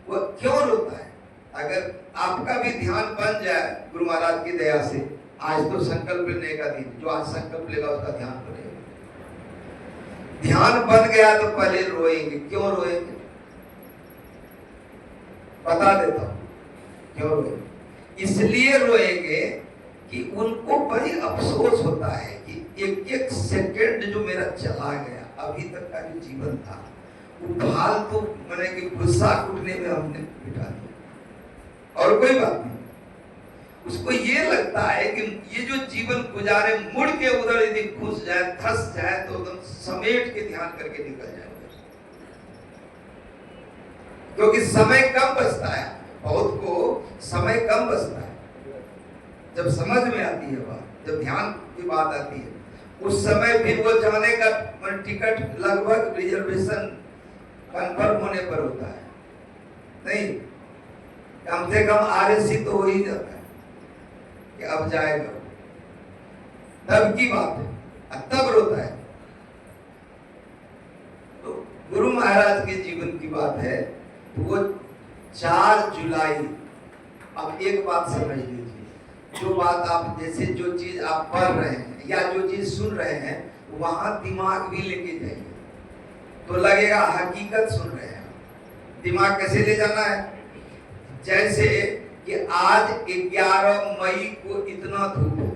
वो क्यों रोता है? अगर आपका भी ध्यान बन जाए गुरु महाराज की दया से, आज तो संकल्प लेने का दिन, जो आज संकल्प लेगा उसका ध्यान बनेगा। ध्यान बन गया तो पहले रोएंगे। क्यों रोएंगे? बता देता हूं क्यों रोएंगे। इसलिए रोएंगे कि उनको बड़ी अफसोस होता है कि एक एक सेकंड जो मेरा चला गया, अभी तक का जो जीवन था, वो फालतू मैंने कि गुस्सा कुटने में हमने बिता दिया, और कोई बात नहीं। उसको ये लगता है कि ये जो जीवन गुजारे, मुड़ के उधर यदि घुस जाए, धस जाए तो एकदम समेट के ध्यान करके निकल जाए, क्योंकि समय कम बचता है। बहुत को समय कम बचता है। जब समझ में आती है बात, जब ध्यान की बात आती है, उस समय फिर वो जाने का टिकट लगभग रिजर्वेशन कंफर्म होने पर होता है। नहीं, कम से कम RSC तो हो ही जाता है कि अब जाएगा, तब की बात है, तब रोता है। तो गुरु महाराज के जीवन की बात है। तो वो 4 जुलाई। अब एक बात समझ लीजिए, जो बात आप जैसे जो चीज आप पढ़ रहे हैं या जो चीज सुन रहे हैं वहां दिमाग भी लेके जाइए तो लगेगा हकीकत सुन रहे हैं। दिमाग कैसे ले जाना है? जैसे कि आज 11 मई को इतना धूप है,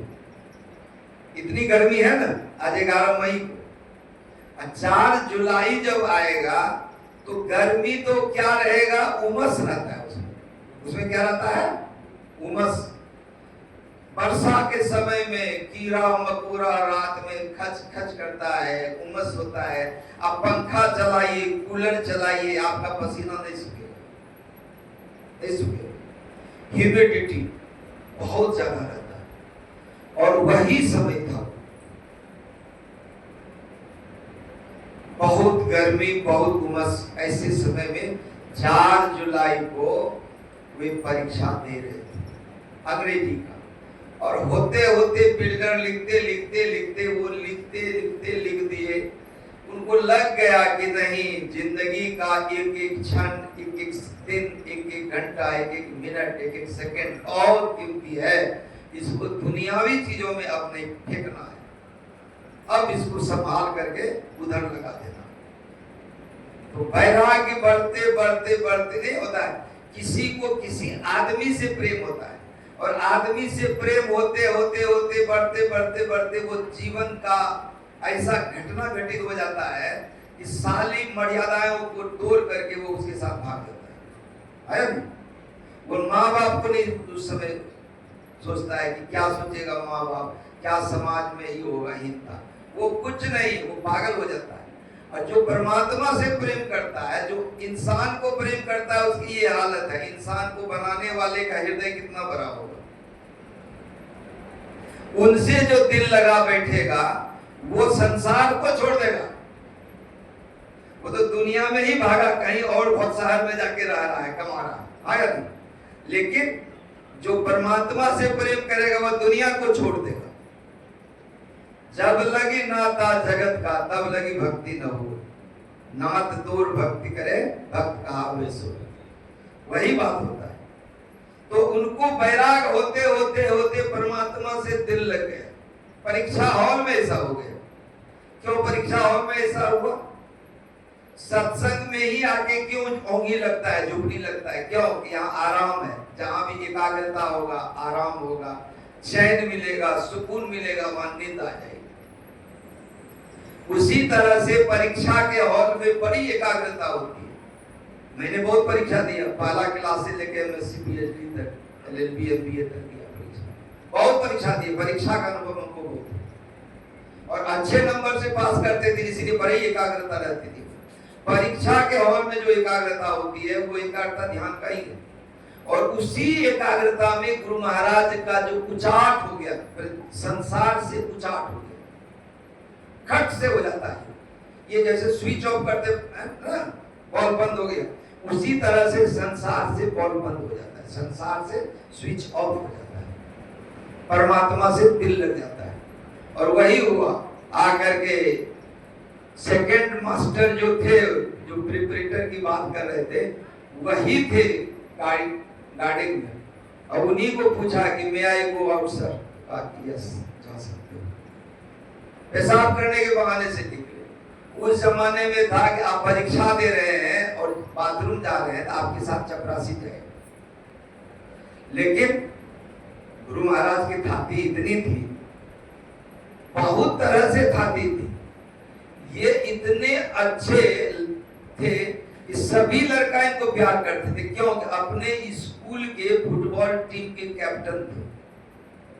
इतनी गर्मी है ना आज 11 मई को। 4 जुलाई जब आएगा तो गर्मी तो क्या रहेगा, उमस रहता है उसमें क्या रहता है, उमस। वर्षा के समय में कीड़ा मकोड़ा रात में खच खच करता है, उमस होता है। आप पंखा चलाइए, कूलर चलाइए, आपका पसीना नहीं सूखेगा, नहीं सूखेगा। ह्यूमिडिटी बहुत ज्यादा रहता है। और वही समय था, बहुत गर्मी, बहुत उमस। ऐसे समय में 4 जुलाई को वे परीक्षा दे रहे थे अंग्रेजी का। और होते होते बिल्डर लिखते लिखते लिखते वो लिखते लिखते लिख दिए। उनको लग गया कि नहीं, जिंदगी का एक एक क्षण, एक एक दिन, एक एक घंटा, एक एक मिनट, एक एक सेकंड और कीमती है। इसको दुनियावी चीजों में अब नहीं फेंकना है, अब इसको संभाल करके उधर लगा देना। तो वैराग्य बढ़ते बढ़ते बढ़ते नहीं होता है। किसी को किसी आदमी से प्रेम होता है और आदमी से प्रेम होते होते होते बढ़ते बढ़ते बढ़ते वो जीवन का ऐसा घटना घटित हो जाता है कि सारी मर्यादाओं को तोड़ करके वो उसके साथ भाग जाता है ना? वो माँ बाप को नहीं उस समय सोचता है कि क्या सोचेगा माँ बाप, क्या समाज में ही होगा हिंसा, वो कुछ नहीं, वो पागल हो जाता है। और जो परमात्मा से प्रेम करता है, जो इंसान को प्रेम करता है, उसकी ये हालत है। इंसान को बनाने वाले का हृदय कितना बड़ा होगा। उनसे जो दिल लगा बैठेगा वो संसार को छोड़ देगा। वो तो दुनिया में ही भागा, कहीं और बहुत शहर में जाके रह रहा है, कमा रहा है, आया। लेकिन जो परमात्मा से प्रेम करेगा वह दुनिया को छोड़ देगा। जब लगी नाता जगत का तब लगी भक्ति न हो, नात दूर भक्ति करे भक्त कहावे सो। वही बात होता है। तो उनको वैराग होते होते होते परमात्मा से दिल लग गया। परीक्षा हॉल में ऐसा हो गया। क्यों परीक्षा हॉल में ऐसा हुआ? सत्संग में ही आके क्यों ओंगी लगता है, झुकनी लगता है? क्यों? यहाँ आराम है, जहां भी एकाग्रता होगा, आराम होगा, चैन मिलेगा, सुकून मिलेगा, वहां नींद आ जाएगी। उसी तरह से परीक्षा के हॉल में बड़ी एकाग्रता होती है। मैंने बहुत परीक्षा दिया, पहला क्लास से लेकर एमएससी पीएचडी तक, एलएलबी एमबीए तक दिया परीक्षा, बहुत परीक्षा दी। परीक्षा का अनुभव हमको बहुत, और अच्छे नंबर से पास करते थे, इसीलिए बड़ी एकाग्रता रहती थी। परीक्षा के हॉल में जो एकाग्रता होती है वो एकाग्रता ध्यान का ही है। और उसी एकाग्रता में गुरु महाराज का जो उचाट हो गया, संसार से उचाट हो गया, खट से हो जाता है। ये जैसे स्विच ऑफ करते हैं, बॉल बंद हो गया, उसी तरह से संसार से बॉल बंद हो जाता है, संसार से स्विच ऑफ हो जाता है, परमात्मा से दिल लग जाता है। और वही हुआ। आकर के सेकंड मास्टर जो थे, जो प्रिपरेटर की बात कर रहे थे, वही थे गाड़ी में। और उन्हीं को पूछा कि मैं आई गो आउट सर? यस, जा सकते हो। पेशाब करने के बहाने से निकले। उस जमाने में था कि आप परीक्षा दे रहे हैं और बाथरूम जा रहे हैं तो आपके साथ चपरासी जाए। लेकिन गुरु महाराज की थाती इतनी थी, बहुत तरह से थाती थी, ये इतने अच्छे थे कि सभी लड़का इनको प्यार करते थे। क्यों? अपने स्कूल के फुटबॉल टीम के कैप्टन थे।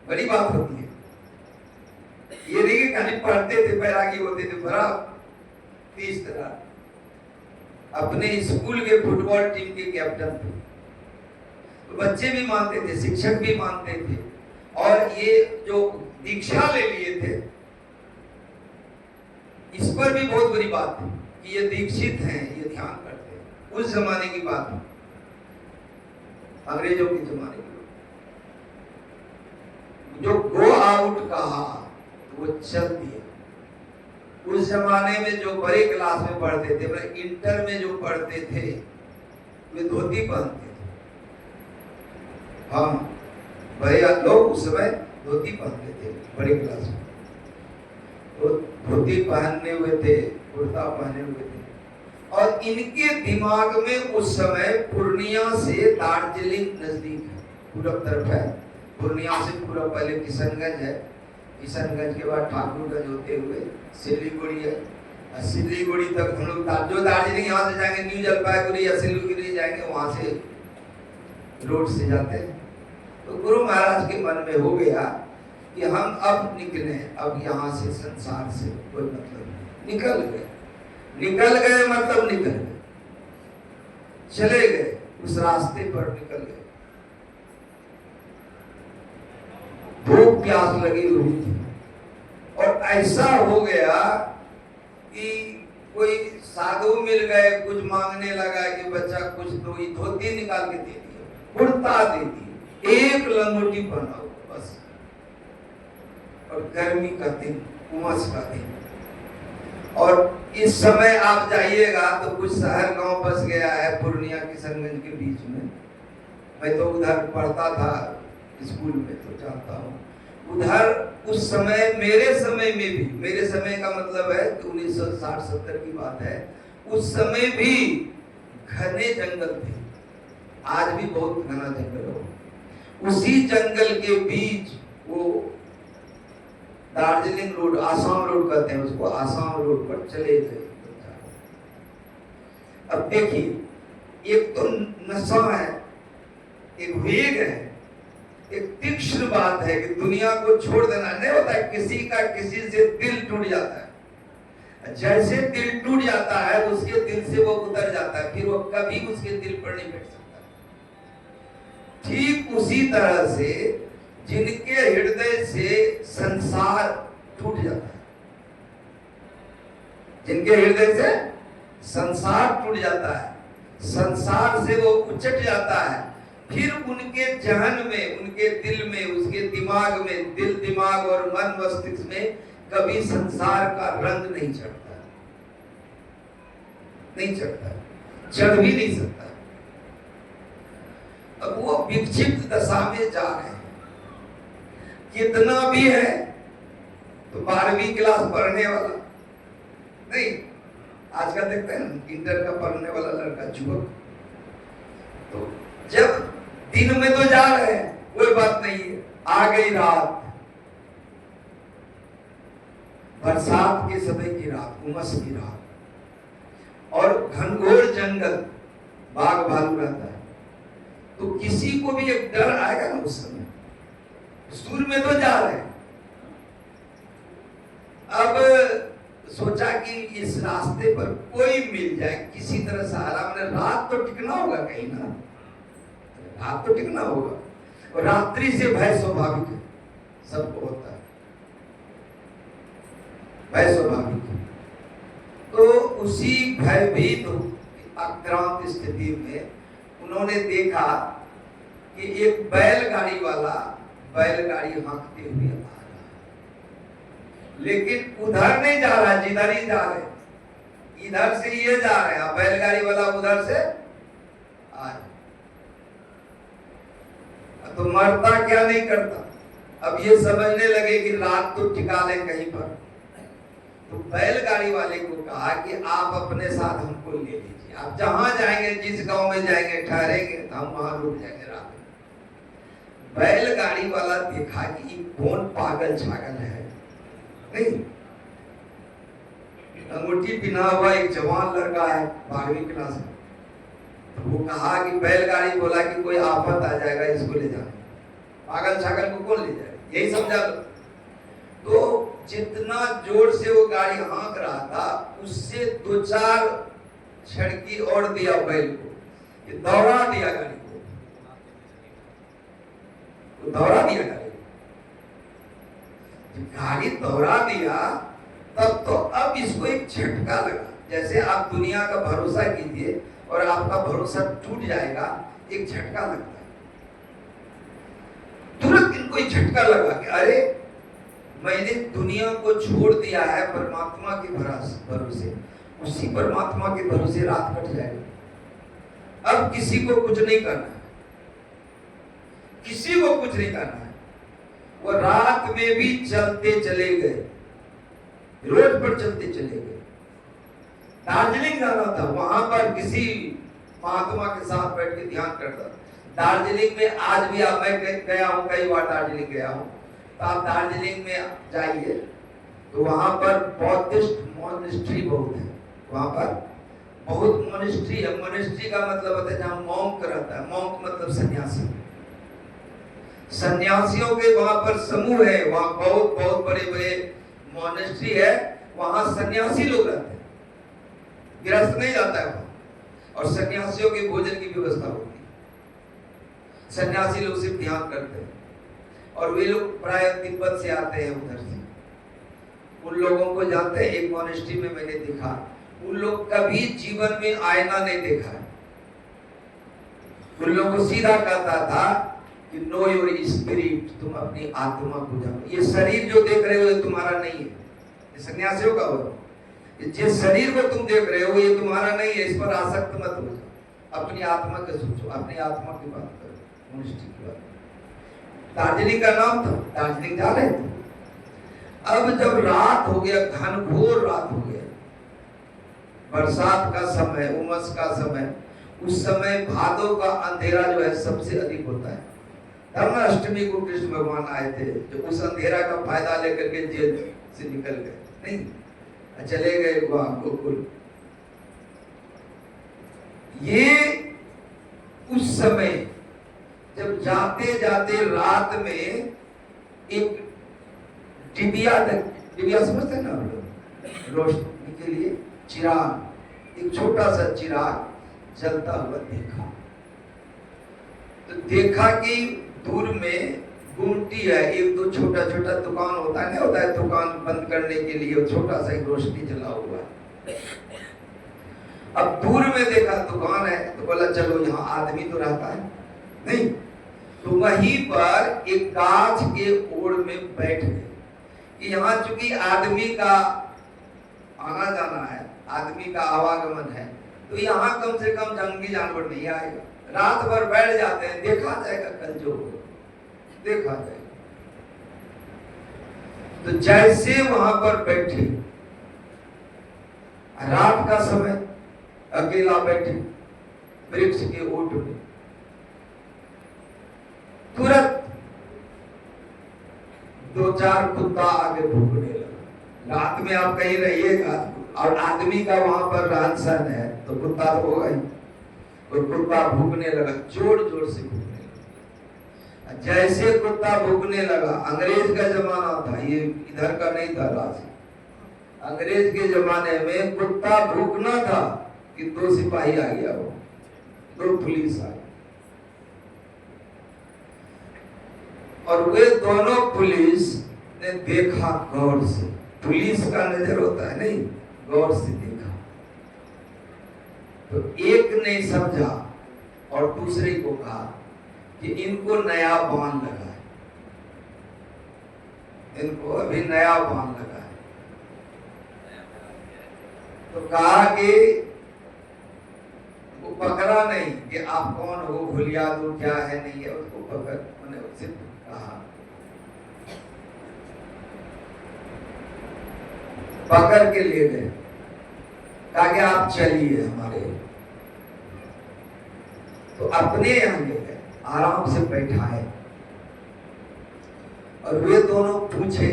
बड़ी बात होती है ये नहीं कि खाली पढ़ते थे, बैरागी होते थे, बड़ा इस तरह अपने स्कूल के फुटबॉल टीम के कैप्टन थे। तो बच्चे भी मानते थे, शिक्षक भी मानते थे। और ये जो दीक्षा ले लिए थे, इस पर भी बहुत बड़ी बात है कि ये दीक्षित हैं, ये ध्यान करते हैं। उस जमाने की बात है, अंग्रेजों के जमाने की। जो गो आउट कहा वो चल दिया। उस जमाने में जो बड़े क्लास में पढ़ते थे, इंटर में जो पढ़ते थे, वे धोती पहनते थे। हाँ, भैया लोग उस समय धोती पहनते थे बड़ी क्लास में, तो धोती पहने हुए थे, कुर्ता पहने हुए थे। और इनके दिमाग में उस समय पूर्णिया से दार्जिलिंग नजदीक है, पूरब तरफ है। पूर्णिया से पूरब पहले किशनगंज है, किशनगंज के बाद ठाकुरगंज होते हुए सिलीगुड़ी है। सिलीगुड़ी तक हम लोग जो दार्जिलिंग यहाँ से जाएंगे न्यू जलपाईगुड़ी या सिलीगुड़ी जाएंगे, वहां से रोड से जाते हैं। तो गुरु महाराज के मन में हो गया कि हम अब निकले, अब यहाँ से संसार से कोई मतलब नहीं। निकल गए मतलब निकल गए, चले गए, उस रास्ते पर निकल गए। भूख प्यास लगी हुई थी और ऐसा हो गया कि कोई साधु मिल गए, कुछ मांगने लगा कि बच्चा कुछ दो, धोती निकाल के दे दिया, कुर्ता दे दी, एक लंगोटी पहना हुआ बस। और गर्मी का दिन, उमस का दिन। और इस समय आप जाइएगा तो कुछ शहर गांव बस गया है पूर्णिया किशनगंज के बीच में। मैं तो उधर पढ़ता था स्कूल में, तो जानता हूँ उधर। उस समय मेरे समय में भी, मेरे समय का मतलब है 1960-70 की बात है, उस समय भी घने जंगल थे। आज भी बहुत घना जंगल हो। उसी जंगल के बीच वो दार्जिलिंग रोड, आसाम रोड कहते हैं उसको, आसाम रोड पर चले गए। अब देखिए, एक तो नशा है, एक वेग है, एक तीक्ष्ण बात है कि दुनिया को छोड़ देना नहीं होता है। किसी का किसी से दिल टूट जाता है, जैसे दिल टूट जाता है उसके दिल से वो उतर जाता है, फिर वो कभी उसके दिल पर नहीं बैठ सकता। ठीक उसी तरह से जिनके हृदय से संसार टूट जाता है, जिनके हृदय से संसार टूट जाता है, संसार से वो उचट जाता है, फिर उनके जहन में, उनके दिल में, उसके दिमाग में, दिल दिमाग और मन मस्तिष्क में कभी संसार का रंग नहीं चढ़ता, नहीं चढ़ता, चढ़ भी नहीं सकता। अब वो विक्षिप्त दशा में जा रहे हैं। कितना भी है तो 12वीं क्लास पढ़ने वाला नहीं, आजकल देखते हैं इंटर का पढ़ने वाला लड़का, युवक, तो जब दिन में तो जा रहे हैं, कोई बात नहीं है। आ गई रात, बरसात के समय की रात, उमस की रात, और घनघोर जंगल, बाघ भालू रहता है, तो किसी को भी एक डर आएगा ना उस समय। सूर्य में तो जा रहे हैं, अब सोचा कि इस रास्ते पर कोई मिल जाए, किसी तरह सहारा, मैंने रात तो टिकना होगा कहीं ना, रात तो टिकना होगा। और रात्रि से भय स्वाभाविक है, सबको होता है, भय स्वाभाविक है। तो उसी भयभीत आक्रांत स्थिति में उन्होंने देखा कि एक बैलगाड़ी वाला बैलगाड़ी हाँकते हुए आ रहा है, लेकिन उधर नहीं जा रहा, जिधर ही जा रहे, इधर से ये जा रहे हैं, बैलगाड़ी वाला उधर से आ रहा। तो मरता क्या नहीं करता। अब ये समझने लगे कि रात तो टिका ले कहीं पर, तो बैलगाड़ी वाले को कहा कि आप अपने साथ हमको ले लीजिए, आप जहां जाएंगे, जिस गांव में जाएंगे, ठहरेंगे तो हम वहां रुक जाएंगे रात में। बैलगाड़ी वाला देखा कि कौन पागल छागल है, नहीं, अंगूठी पिना हुआ एक जवान लड़का है 12वीं क्लास में। वो कहा कि बैलगाड़ी बोला कि कोई आफत आ जाएगा, इसको ले जाना, पागल छागल को कौन ले जाएगा, यही समझा लो। तो जितना जोर से वो गाड़ी हाँक रहा था, उससे 2-4 छड़की और दिया बैल को, ये दौड़ा दिया गाड़ी को, दौड़ा दिया गाड़ी को। गाड़ी दौड़ा दिया तब तो अब इसको एक झटका लगा। जैसे आप दुनिया का भरोसा कीजिए और आपका भरोसा टूट जाएगा, एक झटका लगता है। तुरंत इनको एक झटका लगा कि अरे मैंने दुनिया को छोड़ दिया है परमात्मा के भरोसे, उसी परमात्मा के भरोसे रात कट जाएगी। अब किसी को कुछ नहीं करना है, किसी को कुछ नहीं करना है। वो रात में भी चलते चले गए, रोड पर चलते चले गए। दार्जिलिंग जाना था, वहां पर किसी महात्मा के साथ बैठ के ध्यान करता था। दार्जिलिंग में आज भी आप, मैं गया हूं, कई बार दार्जिलिंग गया हूं, तो आप दार्जिलिंग में जाइए तो वहां पर बौद्धिस्ट मॉनेस्ट्री बहुत है। वहां पर बहुत मॉनेस्ट्री है। मॉनेस्ट्री का मतलब होता है जहां मॉन्क रहता है। मॉन्क मतलब सन्यासी। सन्यासियों के वहां पर समूह है। वहां बहुत बहुत बड़े बड़े मॉनेस्ट्री है। वहां सन्यासी लोग रहते हैं, गृहस्थ नहीं जाता है वहां। और सन्यासियों के भोजन की व्यवस्था होती है। सन्यासी लोग सिर्फ ध्यान करते हैं। और वे लोग प्राय तिब्बत से आते हैं, उधर से। उन लोगों को जानते हैं, एक मॉनेस्ट्री में मैंने देखा, उन लोग कभी जीवन में आईना नहीं देखा है। उन लोगों को सीधा कहता था कि नो योर स्पिरिट, तुम अपनी आत्मा को जानो। ये शरीर जो देख रहे हो ये तुम्हारा नहीं है। ये सन्यासियों का हो। जिस शरीर को तुम देख रहे हो ये तुम्हारा नहीं है, इस पर आसक्त मत हो जाओ। अपनी आत्मा के सोचो, अपनी आत्मा की बात करो, मॉनेस्ट्री की बात। दार्जिलिंग का नाम था, दार्जिलिंग जा रहे थे। अब जब रात हो गया, घनघोर रात हो गया, बरसात का समय, उमस का समय, उस समय भादों का अंधेरा जो है सबसे अधिक होता है। धर्माष्टमी को कृष्ण भगवान आए थे, जो उस अंधेरा का फायदा लेकर के जेल से निकल गए, नहीं चले गए वहां गोकुल। ये उस समय जब जाते जाते रात में एक डिबिया समझते हैं ना आप लोग, रोशनी के लिए चिराग, एक छोटा सा चिराग जलता हुआ देखा। तो देखा कि दूर में गुमटी है, एक दो छोटा छोटा दुकान होता है, नहीं होता है दुकान बंद करने के लिए छोटा सा एक रोशनी जला हुआ है। अब दूर में देखा दुकान है, तो बोला चलो यहाँ आदमी तो रहता है नहीं। तो वहीं पर एक गाछ के ओर में बैठ गए कि यहाँ चूंकि आदमी का आना जाना है, आदमी का आवागमन है, तो यहाँ कम से कम जंगली जानवर नहीं आएगा। रात भर बैठ जाते हैं, देखा जाएगा कल जो हो देखा जाएगा। तो जैसे वहां पर बैठे, रात का समय, अकेला बैठे वृक्ष के ओट में, तुरंत दो चार कुत्ता आगे भूखने लगा। रात में आप कहीं रहिएगा और आदमी का वहां पर रहन सहन है तो कुत्ता तो होगा ही। और कुत्ता भूखने लगा, जोर जोर से भूखने लगा। जैसे कुत्ता भूखने लगा, अंग्रेज का जमाना था, ये इधर का नहीं था राज। अंग्रेज के जमाने में कुत्ता भूखना था कि दो सिपाही आ गया, वो दो पुलिस आ गए। और वे दोनों पुलिस ने देखा गौर से, पुलिस का नजर होता है नहीं, गौर से देखा। तो एक ने समझा और दूसरे को कहा कि इनको नया बाण लगा है, इनको अभी नया बाण लगा है। तो कहा कि वो पकड़ा नहीं कि आप कौन हो, भूलिया दो क्या है नहीं है, उसको पकड़, मैंने उससे कहा, पकड़ के ले गए, कहा कि आप चलिए हमारे। तो अपने यहाँ ले गए, आराम से बैठाए और वे दोनों पूछे।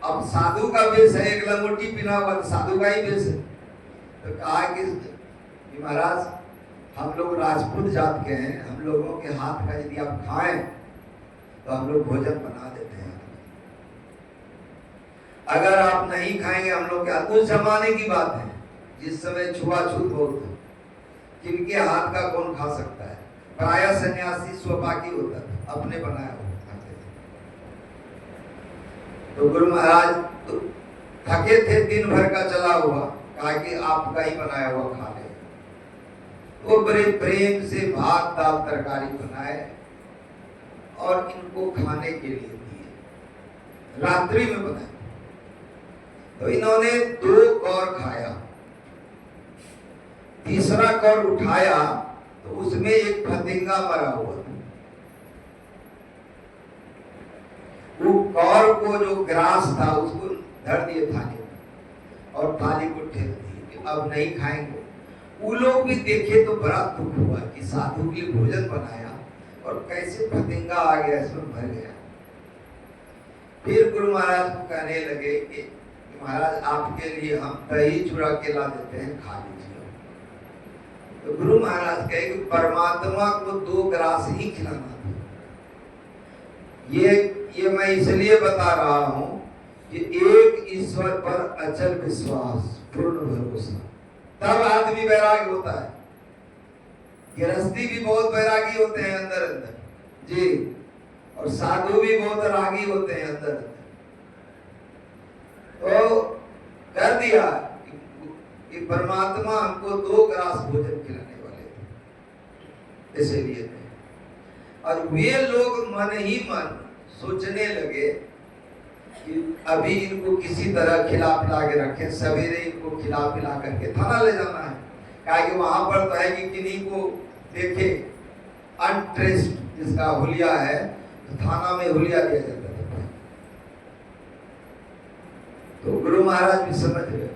अब साधु का वेश है, एक लंगोटी पिना हुआ, साधु का ही वेश है। तो कहा कि महाराज हम लोग राजपूत जात के हैं, हम लोगों के हाथ का यदि आप खाएं तो हम लोग भोजन बना देते हैं, अगर आप नहीं खाएंगे हम लोग क्या। उस जमाने की बात है जिस समय छुआछूत बहुत था, किनके हाथ का कौन खा सकता है। प्राय सन्यासी स्वपाकी होता था, अपने बनाया हुआ खाते थे। तो गुरु महाराज तो थके थे, दिन भर का चला हुआ, कहा कि आपका ही बनाया हुआ खा ले। वो बड़े प्रेम से भात दाल तरकारी बनाए और इनको खाने के लिए दिए, रात्रि में बनाए। तो इन्होंने 2 कौर खाया, तीसरा कौर उठाया तो उसमें एक फतिंगा मरा हुआ था। वो कौर को जो ग्रास था उसको धर दिए थाली में और थाली को ठेल दी कि अब नहीं खाएंगे। वो लोग भी देखे तो बड़ा दुख हुआ कि साधु के लिए भोजन बनाया और कैसे फतिंगा आ गया, इसमें भर गया। फिर गुरु महाराज को कहने लगे कि महाराज आपके लिए हम दही चूड़ा के ला देते हैं, खा लीजिए। तो गुरु महाराज कहे कि परमात्मा को 2 ग्रास ही खिलाना था। ये मैं इसलिए बता रहा हूं कि एक ईश्वर पर अचल विश्वास, पूर्ण भरोसा, तब आदमी वैराग्य होता है। गृहस्थी भी बहुत वैरागी होते हैं अंदर अंदर जी, और साधु भी बहुत रागी होते हैं अंदर अंदर। तो कर दिया कि परमात्मा हमको 2 ग्रास भोजन खिलाने वाले थे, इसीलिए। और वे लोग मन ही मन सोचने लगे कि अभी इनको किसी तरह खिला पिला के रखें, सवेरे इनको खिला पिला करके थाना ले जाना है। कहा कि वहां पर तो है कि किन्हीं को देखे अनट्रेस्ड, जिसका हुलिया है तो थाना में हुलिया दिया जाता था। तो गुरु महाराज भी समझ गए,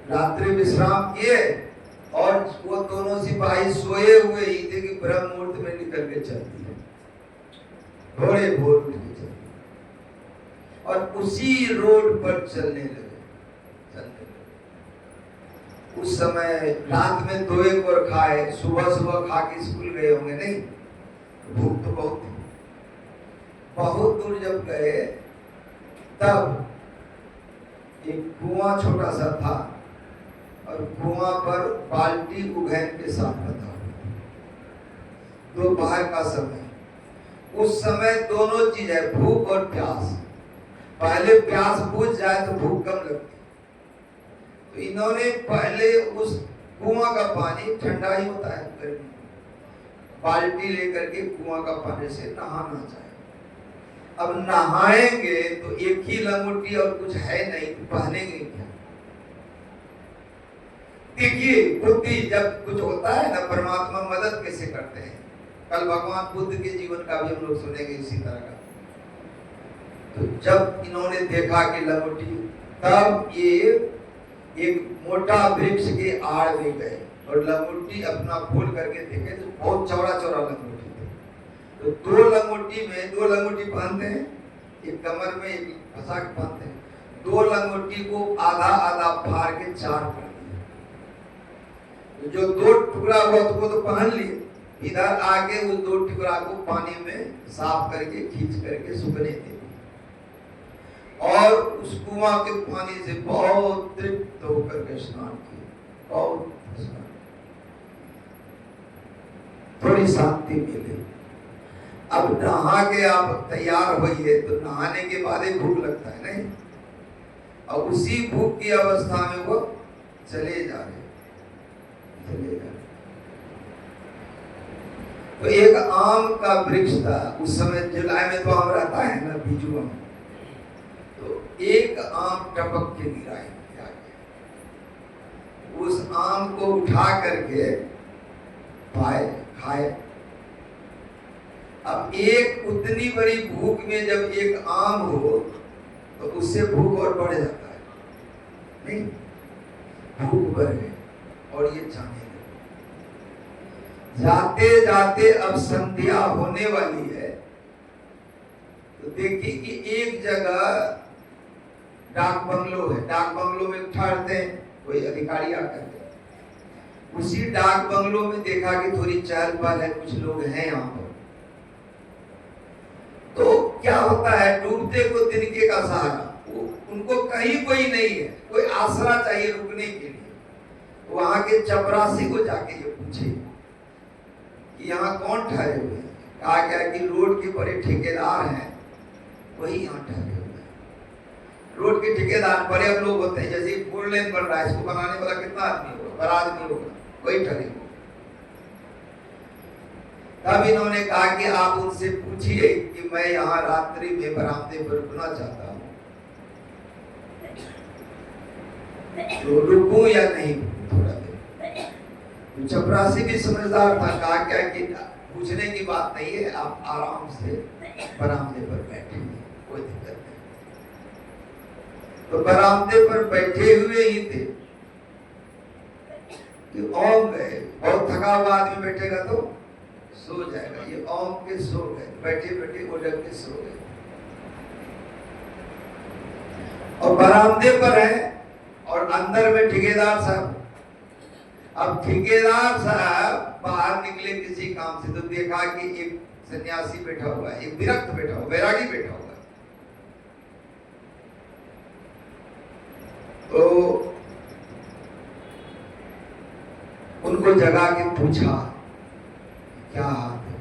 रात्रि विश्राम किए और वो दोनों सिपाही सोए हुए ही थे कि ब्रह्म मुहूर्त में निकल के चल दिए, भोरे भोर उठ के चल दिए और उसी रोड पर चलने लगे। उस समय रात में 2 एक और खाए, सुबह सुबह खा के स्कूल गए होंगे, नहीं भूख तो बहुत थी। बहुत दूर जब गए तब एक कुआं छोटा सा था और कुआं पर बाल्टी उघैन के साथ बंधा हुआ। दोपहर का समय, उस समय दोनों चीज है, भूख और प्यास। पहले प्यास बुझ जाए तो भूख कम लगती। तो इन्होंने पहले उस कुआं का पानी, ठंडा ही होता है गर्मी, बाल्टी लेकर के कुआं का पानी से नहाना चाहिए। अब नहाएंगे तो एक ही लंगोटी और कुछ है नहीं, तो पहनेंगे क्या? देखिए बुद्धि जब कुछ होता है ना, परमात्मा मदद कैसे करते हैं। कल भगवान बुद्ध के जीवन का भी हम लोग सुनेंगे इसी तरह का। तो जब इन्होंने देखा कि लंगोटी, तब ये एक मोटा वृक्ष के आड़ में गए और लंगोटी अपना खोल करके देखे तो बहुत चौड़ा चौड़ा लंगोटी थे। तो 2 लंगोटी में 2 लंगोटी बांधते हैं, एक कमर में एक फंसा के बांधते हैं। 2 लंगोटी को आधा आधा फाड़ के 4 कर दिए। जो 2 टुकड़ा हुआ तो वो तो पहन लिए, इधर आके उस 2 टुकड़ा को पानी में साफ करके खींच करके सूखने दिए और उस कुआं के पानी से बहुत तृप्त होकर के स्नान किए। बहुत थोड़ी शांति मिली। अब नहा के आप तैयार होइए तो नहाने के बाद ही भूख लगता है, नहीं? और उसी भूख की अवस्था में वो चले जा रहे। तो एक आम का वृक्ष था, उस समय जुलाई में तो आम रहता है ना, बीजू आम। तो एक आम टपक के गिरा है, उस आम को उठा करके पाए, खाए। अब एक उतनी बड़ी भूख में जब एक आम हो तो उससे भूख और बढ़ जाता है, नहीं? भूख बढ़ गई और ये जाने लगे। जाते जाते अब संध्या होने वाली है तो देखिए कि एक जगह डाक बंगलो है। डाक बंगलो में ठहरते हैं, कोई अधिकारी आकर के। उसी डाक बंगलो में देखा कि थोड़ी चहल पहल है, कुछ लोग हैं यहाँ पर। तो क्या होता है, डूबते को तिनके का सहारा, उनको कहीं कोई नहीं है, कोई आसरा चाहिए रुकने के लिए। वहां के चपरासी को जाके ये पूछे कि यहाँ कौन ठहरे हुए हैं। कहा गया कि रोड के बड़े ठेकेदार हैं, वही यहाँ ठहरे हुए हैं। रोड के ठेकेदार बड़े अब लोग होते हैं, जैसे 4 लेन बन रहा है, इसको बनाने वाला कितना आदमी होगा, बड़ा आदमी होगा, वही ठहरे हुए। तब इन्होंने कहा कि आप उनसे पूछिए कि मैं यहाँ रात्रि में बरामदे पर रुकना चाहता हूँ, तो रुकूं या नहीं थोड़ा देर। तो चपरासी भी समझदार था, कहा क्या कि पूछने की बात नहीं है, आप आराम से बरामदे पर बैठे, कोई दिक्कत नहीं। तो बरामदे पर बैठे हुए ही थे कि ओम गए। बहुत थका हुआ आदमी बैठेगा तो सो जाएगा, ये ओम के सो गए, बैठे बैठे वो लग के सो गए। और बरामदे पर है और अंदर में ठेकेदार साहब। अब ठेकेदार साहब बाहर निकले किसी काम से, तो देखा कि एक सन्यासी बैठा हुआ है, एक विरक्त बैठा हुआ, वैरागी बैठा हुआ है। तो उनको जगा के पूछा क्या हाल है,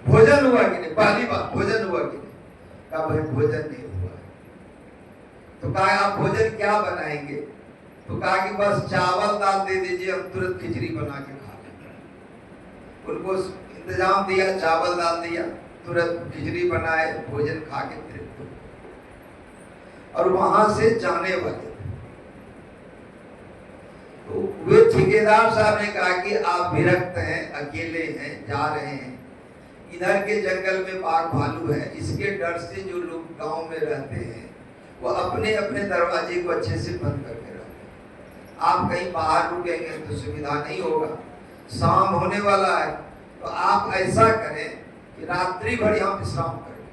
भोजन हुआ कि नहीं, पहली बात भोजन हुआ कि नहीं। कहा भाई भोजन नहीं हुआ। तो कहा आप भोजन क्या बनाएंगे? तो कहा कि बस चावल दाल दे दीजिए, हम तुरंत खिचड़ी बना के खा लेंगे। उनको इंतजाम दिया, चावल दाल दिया, तुरंत खिचड़ी बनाए, भोजन खा के तृप्त हो। और वहां से जाने वाले तो वे ठेकेदार साहब ने कहा कि आप विरक्त हैं, अकेले हैं, जा रहे हैं, इधर के जंगल में बाघ भालू है, इसके डर से जो लोग गांव में रहते हैं वो अपने अपने दरवाजे को अच्छे से बंद करके रहते हैं। आप कहीं बाहर रुकेंगे तो सुविधा नहीं होगा, शाम होने वाला है, तो आप ऐसा करें कि रात्रि भर यहाँ विश्राम करें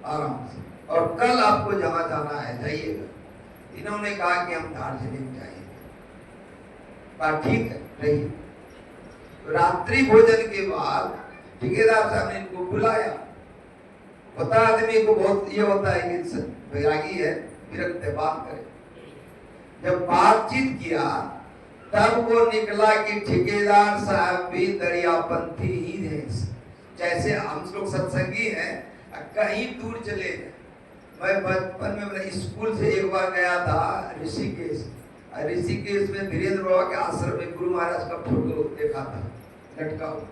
आराम से, और कल आपको जहाँ जाना है जाइएगा। इन्होंने कहा कि हम दार्जिलिंग जाएंगे। ठीक है रहिए। तो रात्रि भोजन के बाद ठेकेदार साहब ने इनको बुलाया। होता आदमी को बहुत ये होता है कि वैरागी है, विरक्त है, बात करे। जब बातचीत किया तब वो निकला कि ठेकेदार साहब भी दरियापंथी ही है। जैसे हम लोग सत्संगी हैं, कहीं दूर चले जाए। मैं बचपन में अपने स्कूल से एक बार गया था ऋषिकेश। ऋषिकेश में धीरेन्द्र बाबा के आश्रम में गुरु महाराज का फोटो देखा था लटका हुआ।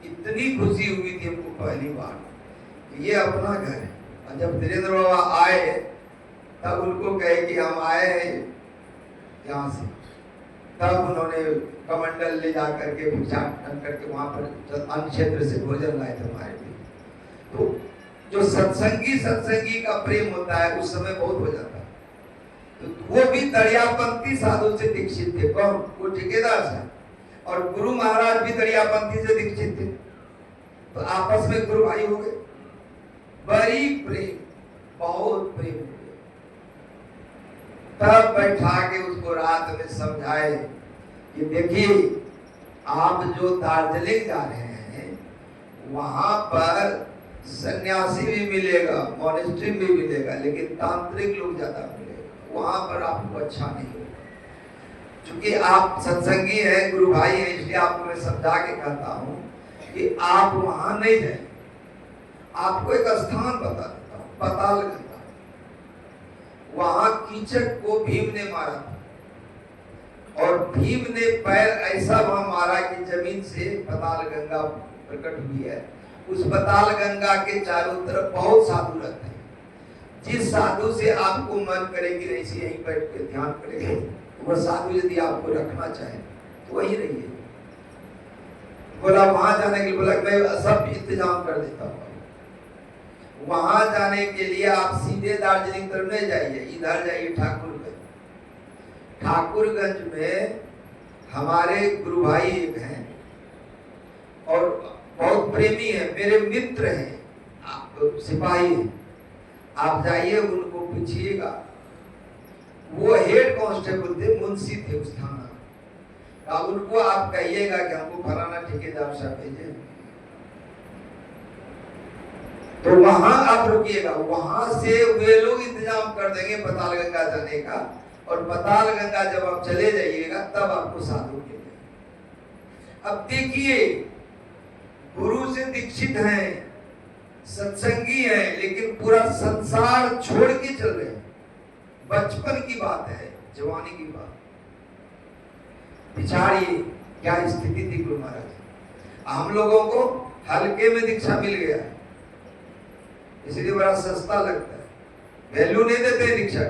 इतनी खुशी हुई थी हमको पहली बार, ये अपना घर है। और जब धीरेन्द्र बाबा आए तब उनको कहे कि हम आए हैं यहाँ से, तब उन्होंने कमंडल ले जा करके भिक्षाटन करके वहां पर अन्य क्षेत्र से भोजन लाए थे हमारे लिए। तो जो सत्संगी का प्रेम होता है उस समय बहुत हो जाता है। तो वो भी दरियापंथी साधु से दीक्षित थे। कौन? वो ठेकेदार साहब। और गुरु महाराज भी दरियापंथी से दीक्षित थे। तो आपस में गुरु भाई हो गए, बड़ी प्रेम, बहुत प्रेम हो गया। तब बैठा के उसको रात में समझाए कि देखिए आप जो दार्जिलिंग जा रहे हैं वहां पर सन्यासी भी मिलेगा, मॉनेस्ट्री भी मिलेगा, लेकिन तांत्रिक लोग ज्यादा मिलेगा, वहां पर आपको अच्छा नहीं होगा। क्योंकि आप सत्संगी हैं, गुरु भाई हैं, इसलिए आपको मैं समझा के कहता हूं कि आप वहां नहीं जाए। आपको एक स्थान बता देता हूं, पातालगंगा। वहां कीचक को भीम ने मारा था और भीम ने पैर ऐसा वहां मारा कि जमीन से पातालगंगा प्रकट हुई है। उस पातालगंगा के चारों तरफ बहुत साधु रहते हैं। जिस साधु से आपको मन करेगी नहीं से यहीं बैठ के ध्यान करेंगे, तो वह साधु यदि आपको रखना चाहे तो वहीं रहिए। बोला वहां जाने के लिए, बोला मैं सब इंतजाम कर देता हूँ। वहां जाने के लिए आप सीधे दार्जिलिंग तरफ नहीं जाइए, इधर जाइए ठाकुरगंज। ठाकुरगंज में हमारे गुरु भाई एक हैं और बहुत प्रेमी है, मेरे मित्र हैं, आप सिपाही हैं। आप जाइए उनको पूछिएगा, वो हेड कांस्टेबल थे, मुंशी थे उस थाना। उनको आप कहिएगा कि हमको फलाना ठेकेदार साहब भेजे, तो वहां आप रुकिएगा। वहां से वे लोग इंतजाम कर देंगे पातालगंगा जाने का, और पातालगंगा जब आप चले जाइएगा तब आपको साधु मिलेगा। अब देखिए गुरु से दीक्षित हैं, सत्संगी है, लेकिन पूरा संसार छोड़ के चल रहे हैं। बचपन की बात है, जवानी की बात। बिचारिए क्या स्थिति थी गुरु महाराज। हम लोगों को हल्के में दीक्षा मिल गया है, इसलिए बड़ा सस्ता लगता है। वैल्यू नहीं देते दीक्षा,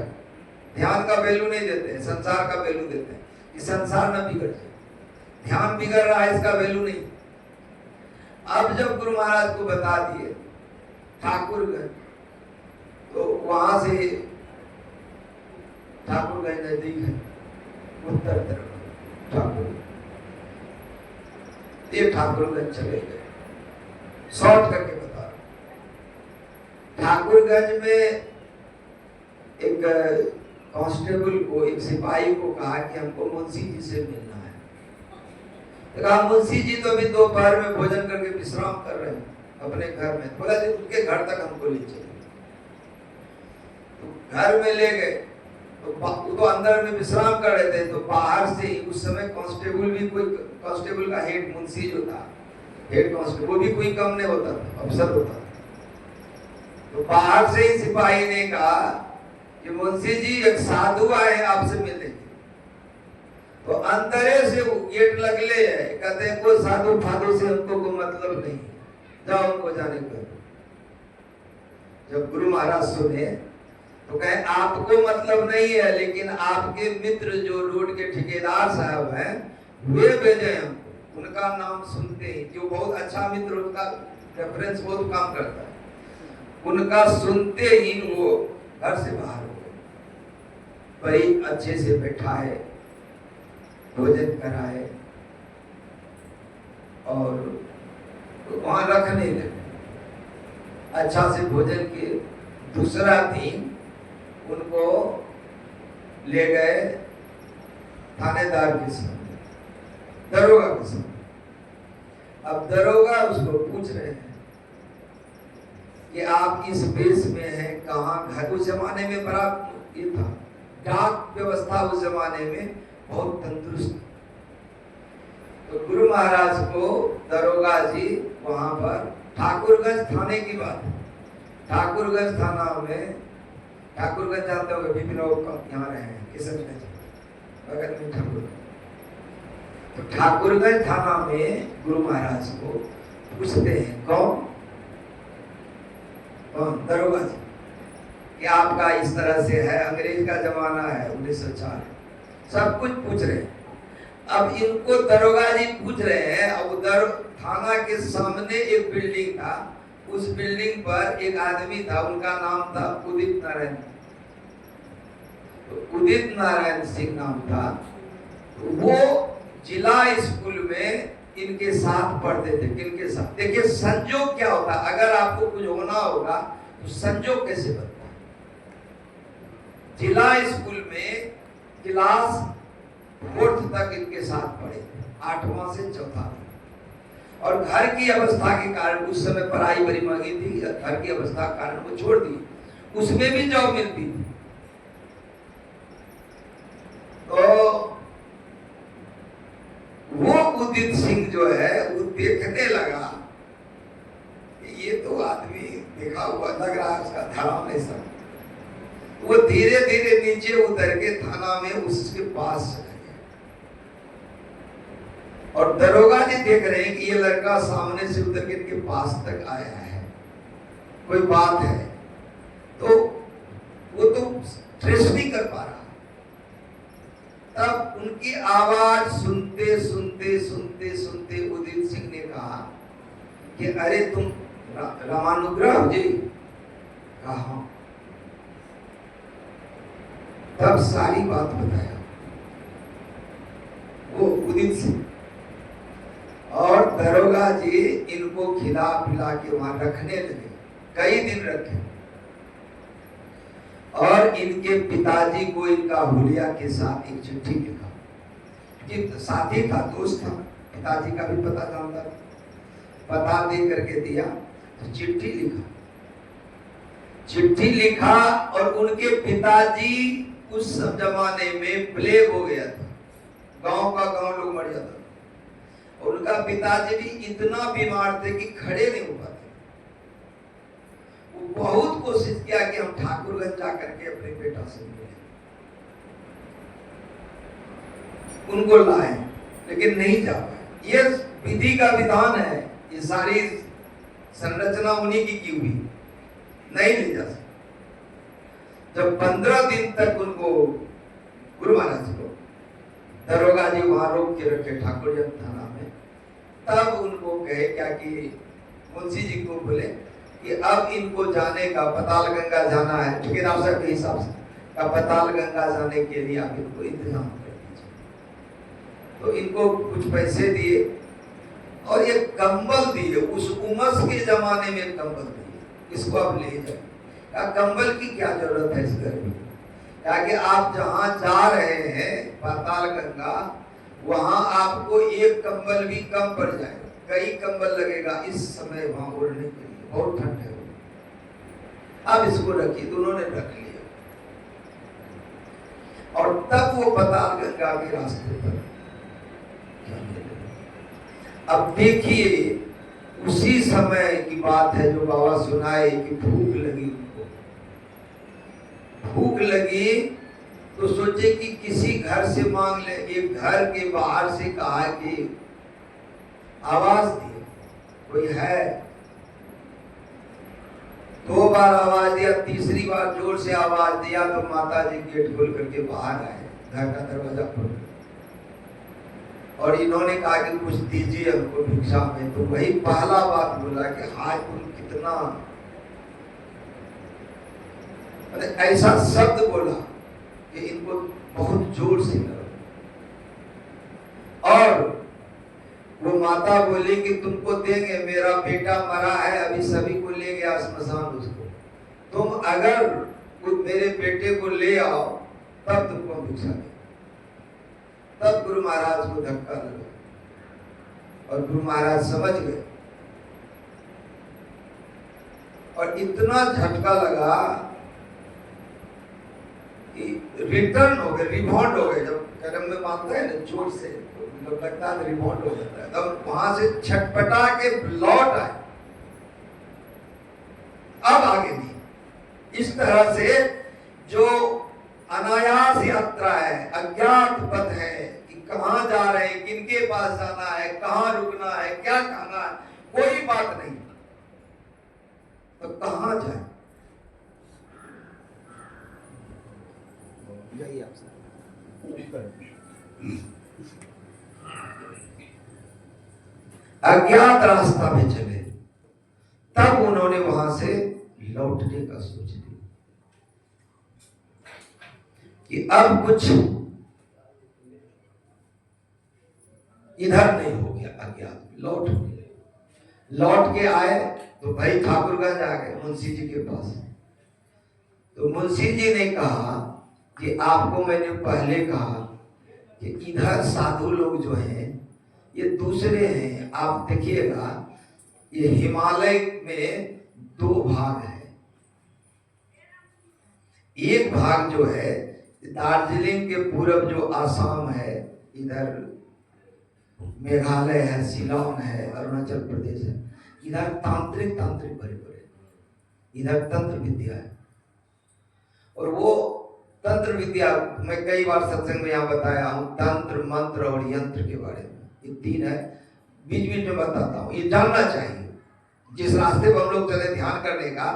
ध्यान का वैल्यू नहीं देते, संसार का वैल्यू देते हैं कि संसार न बिगड़ जाए। ध्यान बिगड़ रहा है, इसका वैल्यू नहीं। अब जब गुरु महाराज को बता दिए ठाकुरगंज, तो वहां से ठाकुरगंज नजदीक है, उत्तर तरफ ठाकुर, ये ठाकुरगंज चले गए। शॉर्ट करके बता रहा हूं, ठाकुरगंज में एक कांस्टेबल को, एक सिपाही को कहा कि हमको मुंशी जी से मिलना है। तो कहा मुंशी जी तो अभी दोपहर में भोजन करके विश्राम कर रहे हैं अपने घर में। बोला जी उनके घर तक हमको ले चलिए। तो घर में ले गए, तो वो तो अंदर में विश्राम कर रहे थे, तो बाहर से उस समय कांस्टेबल भी, कोई कांस्टेबल का हेड मुंशी जो था, हेड कांस्टेबल, वो भी कोई कम नहीं होता था, अफसर होता था। तो बाहर से ही सिपाही ने कहा कि मुंशी जी एक साधु आए आपसे मिलने। तो अंदरे से गेट लगले है, कहते हैं कोई साधु फाधु से हमको कोई मतलब नहीं, जाओ उनको जाने को। जब गुरु महाराज सुने तो कहे आपको मतलब नहीं है, लेकिन आपके मित्र जो रोड के ठेकेदार साहब हैं वे भेजे हमको, उनका नाम सुनते ही, जो बहुत अच्छा मित्र, उनका रेफरेंस बहुत काम करता है, उनका सुनते ही वो घर से बाहर हो गए। बड़ी अच्छे से बैठा है, भोजन कराए और वहां रखने लगे। अच्छा से भोजन किए। दूसरा दिन उनको ले गए थानेदार के सामने, दरोगा के सामने। अब दरोगा उसको पूछ रहे हैं कि आप इस वेश में हैं, कहाँ घर? उस जमाने में बड़ा ये था, डाक व्यवस्था उस जमाने में बहुत तंदुरुस्त। तो गुरु महाराज को दरोगा जी वहां पर, ठाकुरगंज थाने की बात है, ठाकुरगंज थाना में, ठाकुरगंज जानते हो, विपिन यहाँ रहे हैं किशनगंज बगल में ठाकुरगंज। तो ठाकुरगंज थाना में गुरु महाराज को पूछते हैं, कौन कौन? दरोगा जी, कि आपका इस तरह से है, अंग्रेज का जमाना है 1904, सब कुछ पूछ रहे हैं। अब इनको दरोगा जी पूछ रहे हैं। अब उधर थाना के सामने एक बिल्डिंग था, उस बिल्डिंग पर एक आदमी था, उनका नाम था उदित नारायण। तो उदित नारायण सिंह नाम था। तो वो जिला स्कूल में इनके साथ पढ़ते थे। किनके साथ? देखिए संजोग क्या होता है, अगर आपको कुछ होना होगा तो संजोग कैसे बनता है। जिला स्कूल में क्लास 4th तक इनके साथ पढ़े, 8वां से 4था। और घर की अवस्था के कारण, उस समय पढ़ाई बड़ी महंगी थी, घर की अवस्था के कारण वो छोड़ दी। उसमें भी जॉब मिलती थी। तो वो उदित सिंह जो है वो देखने लगा, ये तो आदमी देखा हुआ लग रहा है, उसका धराम है सब। वो धीरे धीरे नीचे उतर के थाना में उसके पास चले गए। और दरोगा जी देख रहे हैं कि ये लड़का सामने से उतर के इनके पास तक आया है, कोई बात है। तो वो तो ट्रेस नहीं कर पा रहा। तब उनकी आवाज सुनते सुनते सुनते सुनते उदित सिंह ने कहा कि अरे तुम रामानुग्रह जी? कहा। तब सारी बात बताया वो उदित सिंह। और दरोगा जी इनको खिला पिला के वहां रखने लगे, कई दिन रखे। और इनके पिताजी को इनका हुलिया के साथ एक चिट्ठी लिखा, कि साथी था, दोस्त था, पिताजी का भी पता जानता था, पता दे करके दिया। तो चिट्ठी लिखा और उनके पिताजी उस जमाने में प्लेग हो गया था, गांव का गांव लोग मर जाता था। और उनका पिताजी भी इतना बीमार थे कि खड़े नहीं हो पाते। वो बहुत कोशिश किया कि हम ठाकुरगंज जाकर के अपने बेटा से मिले, उनको लाए, लेकिन नहीं जा पाए। ये विधि का विधान है, ये सारी संरचना उन्हीं की हुई, नहीं ले जा सकते। जब 15 दिन तक उनको, गुरु महाराज को दरोगा जी वहां रोक के के रखे ठाकुर जन थाना में। तब उनको कहे क्या कि मुंशी जी को बोले कि अब इनको जाने का पताल गंगा जाना है, ठेकेदार साहब के हिसाब से का पताल गंगा जाने के लिए आप इनको इंतजाम कर दीजिए। तो इनको कुछ पैसे दिए और ये कंबल दिए, उस उमस के जमाने में कंबल दिए, इसको आप ले जाए। क्या कंबल की क्या जरूरत है इस गर्मी में? क्या कि आप जहाँ जा रहे हैं पाताल गंगा, वहां आपको एक कंबल भी कम पड़ जाएगा, कई कंबल लगेगा इस समय वहां ओढ़ने के लिए, बहुत ठंड है। अब इसको रखिए, तो उन्होंने रख लिया और तब वो पाताल गंगा के रास्ते पर। अब देखिए उसी समय की बात है जो बाबा सुनाए कि भूख लगी उनको, भूख लगी तो सोचे कि किसी घर से मांग ले। एक घर के बाहर से कहा कि आवाज दी, कोई है? 2 बार आवाज दिया, तीसरी बार जोर से आवाज दिया तो माता जी गेट खोल करके बाहर आए, घर का दरवाजा खोल और इन्होंने कहा कि कुछ दीजिए हमको भिक्षा में। तो वही पहला बात बोला कि हाय तुम कितना, ऐसा शब्द बोला कि इनको बहुत जोर से लगा। और वो माता बोली कि तुमको देंगे, मेरा बेटा मरा है, अभी सभी को ले गया श्मशान उसको, तुम अगर मेरे बेटे को ले आओ तब तुमको भिक्षा दें। तब गुरु महाराज को धक्का लगा और गुरु महाराज समझ गए और इतना झटका लगा कि रिटर्न हो गए, रिबॉन्ड हो गए। जब कदम में मारता है ना चोट से तो लगता है रिबॉन्ड हो जाता है, तब वहां से छटपटा के लौट आए। अब आगे नहीं। इस तरह से जो अनायास यात्रा है, अज्ञात पथ है कि कहां जा रहे हैं, किनके पास जाना है, कहां रुकना है, क्या खाना है, कोई बात नहीं, तो कहां जाए? अज्ञात रास्ता में चले, तब उन्होंने वहां से लौटने का सोच लिया कि अब कुछ इधर नहीं हो गया, अज्ञात लौट गए। लौट के आए तो भाई ठाकुरगंज आ गए मुंशी जी के पास। तो मुंशी जी ने कहा कि आपको मैंने पहले कहा कि इधर साधु लोग जो हैं ये दूसरे हैं। आप देखिएगा ये हिमालय में 2 भाग है। एक भाग जो है दार्जिलिंग के पूरब जो आसाम है, इधर मेघालय है, शिलोंग है, अरुणाचल प्रदेश है, इधर तांत्रिक भरे पड़े, इधर तंत्र विद्या है। और वो तंत्र विद्या मैं कई बार सत्संग में यहाँ बताया हूँ, तंत्र मंत्र और यंत्र के बारे में, ये 3 है। बीच बीच में बताता हूँ, ये जानना चाहिए। जिस रास्ते पर हम लोग चले ध्यान करने का,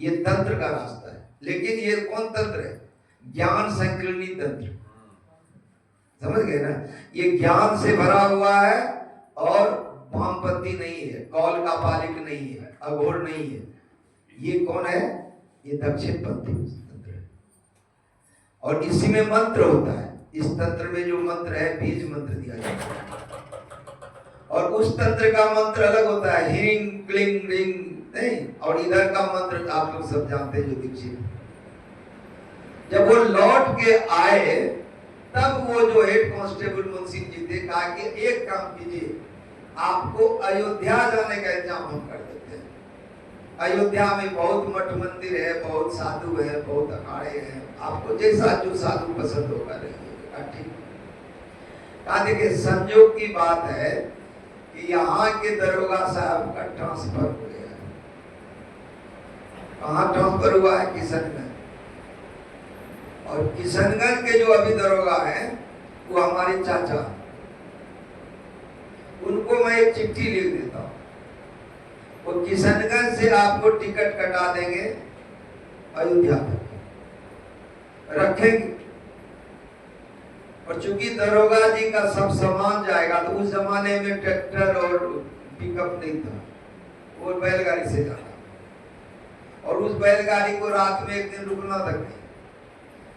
ये तंत्र का रास्ता है। लेकिन ये कौन तंत्र है? ज्ञान संकीर्णी तंत्र, समझ गए ना? ये ज्ञान से भरा हुआ है और वामपंथी नहीं है, कौल का पालिक नहीं है, अघोर नहीं है। ये कौन है? ये दक्षिण पंथी तंत्र है। और इसी में मंत्र होता है। इस तंत्र में जो मंत्र है बीज मंत्र दिया जाता है, और उस तंत्र का मंत्र अलग होता है, हिंग क्लिंग रिंग नहीं। और इधर का मंत्र आप लोग सब जानते हैं जो दीक्षित। जब वो लौट के आए तब वो जो हेड कांस्टेबल मुंशी जी थे कहा कि एक काम कीजिए, आपको अयोध्या जाने का इंतजाम हम कर देते हैं। अयोध्या में बहुत मठ मंदिर है, बहुत साधु है, बहुत अखाड़े हैं, आपको जैसा जो साधु पसंद होगा रहिएगा। ठीक कहा। देखिए संयोग की बात है कि यहाँ के दरोगा साहब का ट्रांसफर हो गया। कहाँ ट्रांसफर हुआ है? किशनगंज। और किशनगंज के जो अभी दरोगा हैं वो हमारे चाचा, उनको मैं एक चिट्ठी लिख देता हूँ, वो किशनगंज से आपको टिकट कटा देंगे अयोध्या तक रखेंगे। और चूंकि दरोगा जी का सब सामान जाएगा, तो उस जमाने में ट्रैक्टर और पिकअप नहीं था, वो बैलगाड़ी से जाना, और उस बैलगाड़ी को रात में एक दिन रुकना तक नहीं।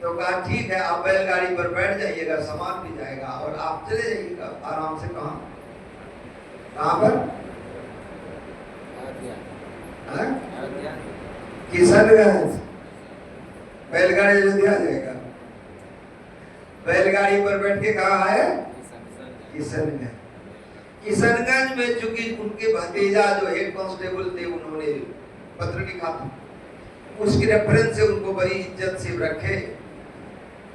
तो कहा ठीक है, आप बैलगाड़ी पर बैठ जाइएगा, सामान भी जाएगा और आप चले जाइएगा आराम से। कहाँ पर? किशनगंज। बैलगाड़ी अयोध्या जाएगा, बैलगाड़ी पर बैठ के कहाँ आए? किशनगंज। किशनगंज में चूंकि उनके भतीजा जो हेड कांस्टेबल थे, उन्होंने पत्र लिखा था, उसके रेफरेंस से उनको बड़ी इज्जत से रखे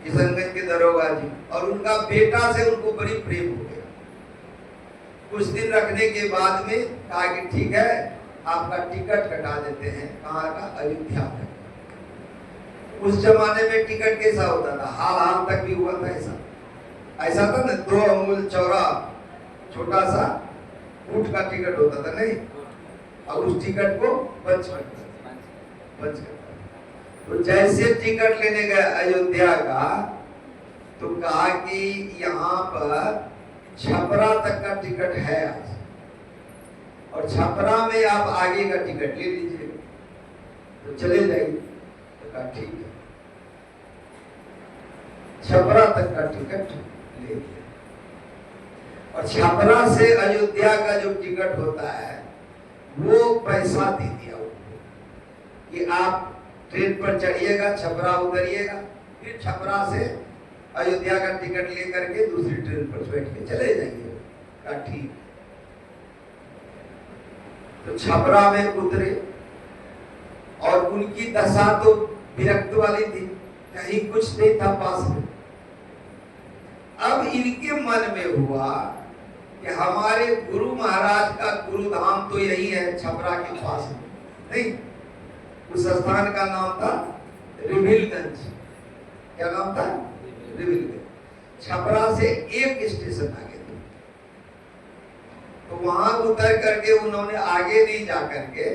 किशनगंज के दरोगा जी, और उनका बेटा से उनको बड़ी प्रेम हो गया। कुछ दिन रखने के बाद में कहा कि ठीक है, आपका टिकट कटा देते हैं। कहाँ का? अयोध्या का। उस जमाने में टिकट कैसा होता था? हाल तक भी हुआ था ऐसा था ना, 2 अंगुल चौड़ा छोटा सा ऊंट का टिकट होता था, नहीं? और उस टिकट को पंच करता। तो जैसे टिकट लेने गए अयोध्या का, तो कहा कि यहाँ पर छपरा तक का टिकट है आज, और छपरा में आप आगे का टिकट ले लीजिए, तो चले जाइए। तो कहा ठीक है, छपरा तक का टिकट ले लिया, और छपरा से अयोध्या का जो टिकट होता है वो पैसा दे दिया उनको कि आप ट्रेन पर चढ़िएगा, छपरा उतरिएगा, फिर छपरा से अयोध्या का टिकट लेकर के दूसरी ट्रेन पर बैठ के चले जाएंगे। कहा ठीक। तो छपरा में उतरे, और उनकी दशा तो विरक्त वाली थी, कहीं कुछ नहीं था पास में। अब इनके मन में हुआ कि हमारे गुरु महाराज का गुरुधाम तो यही है छपरा के पास में, नहीं? उस स्थान का नाम था रिविलगंज। क्या नाम था? रिविलगंज। छपरा से एक स्टेशन आगे था। तो वहां उतर करके उन्होंने आगे नहीं जा करके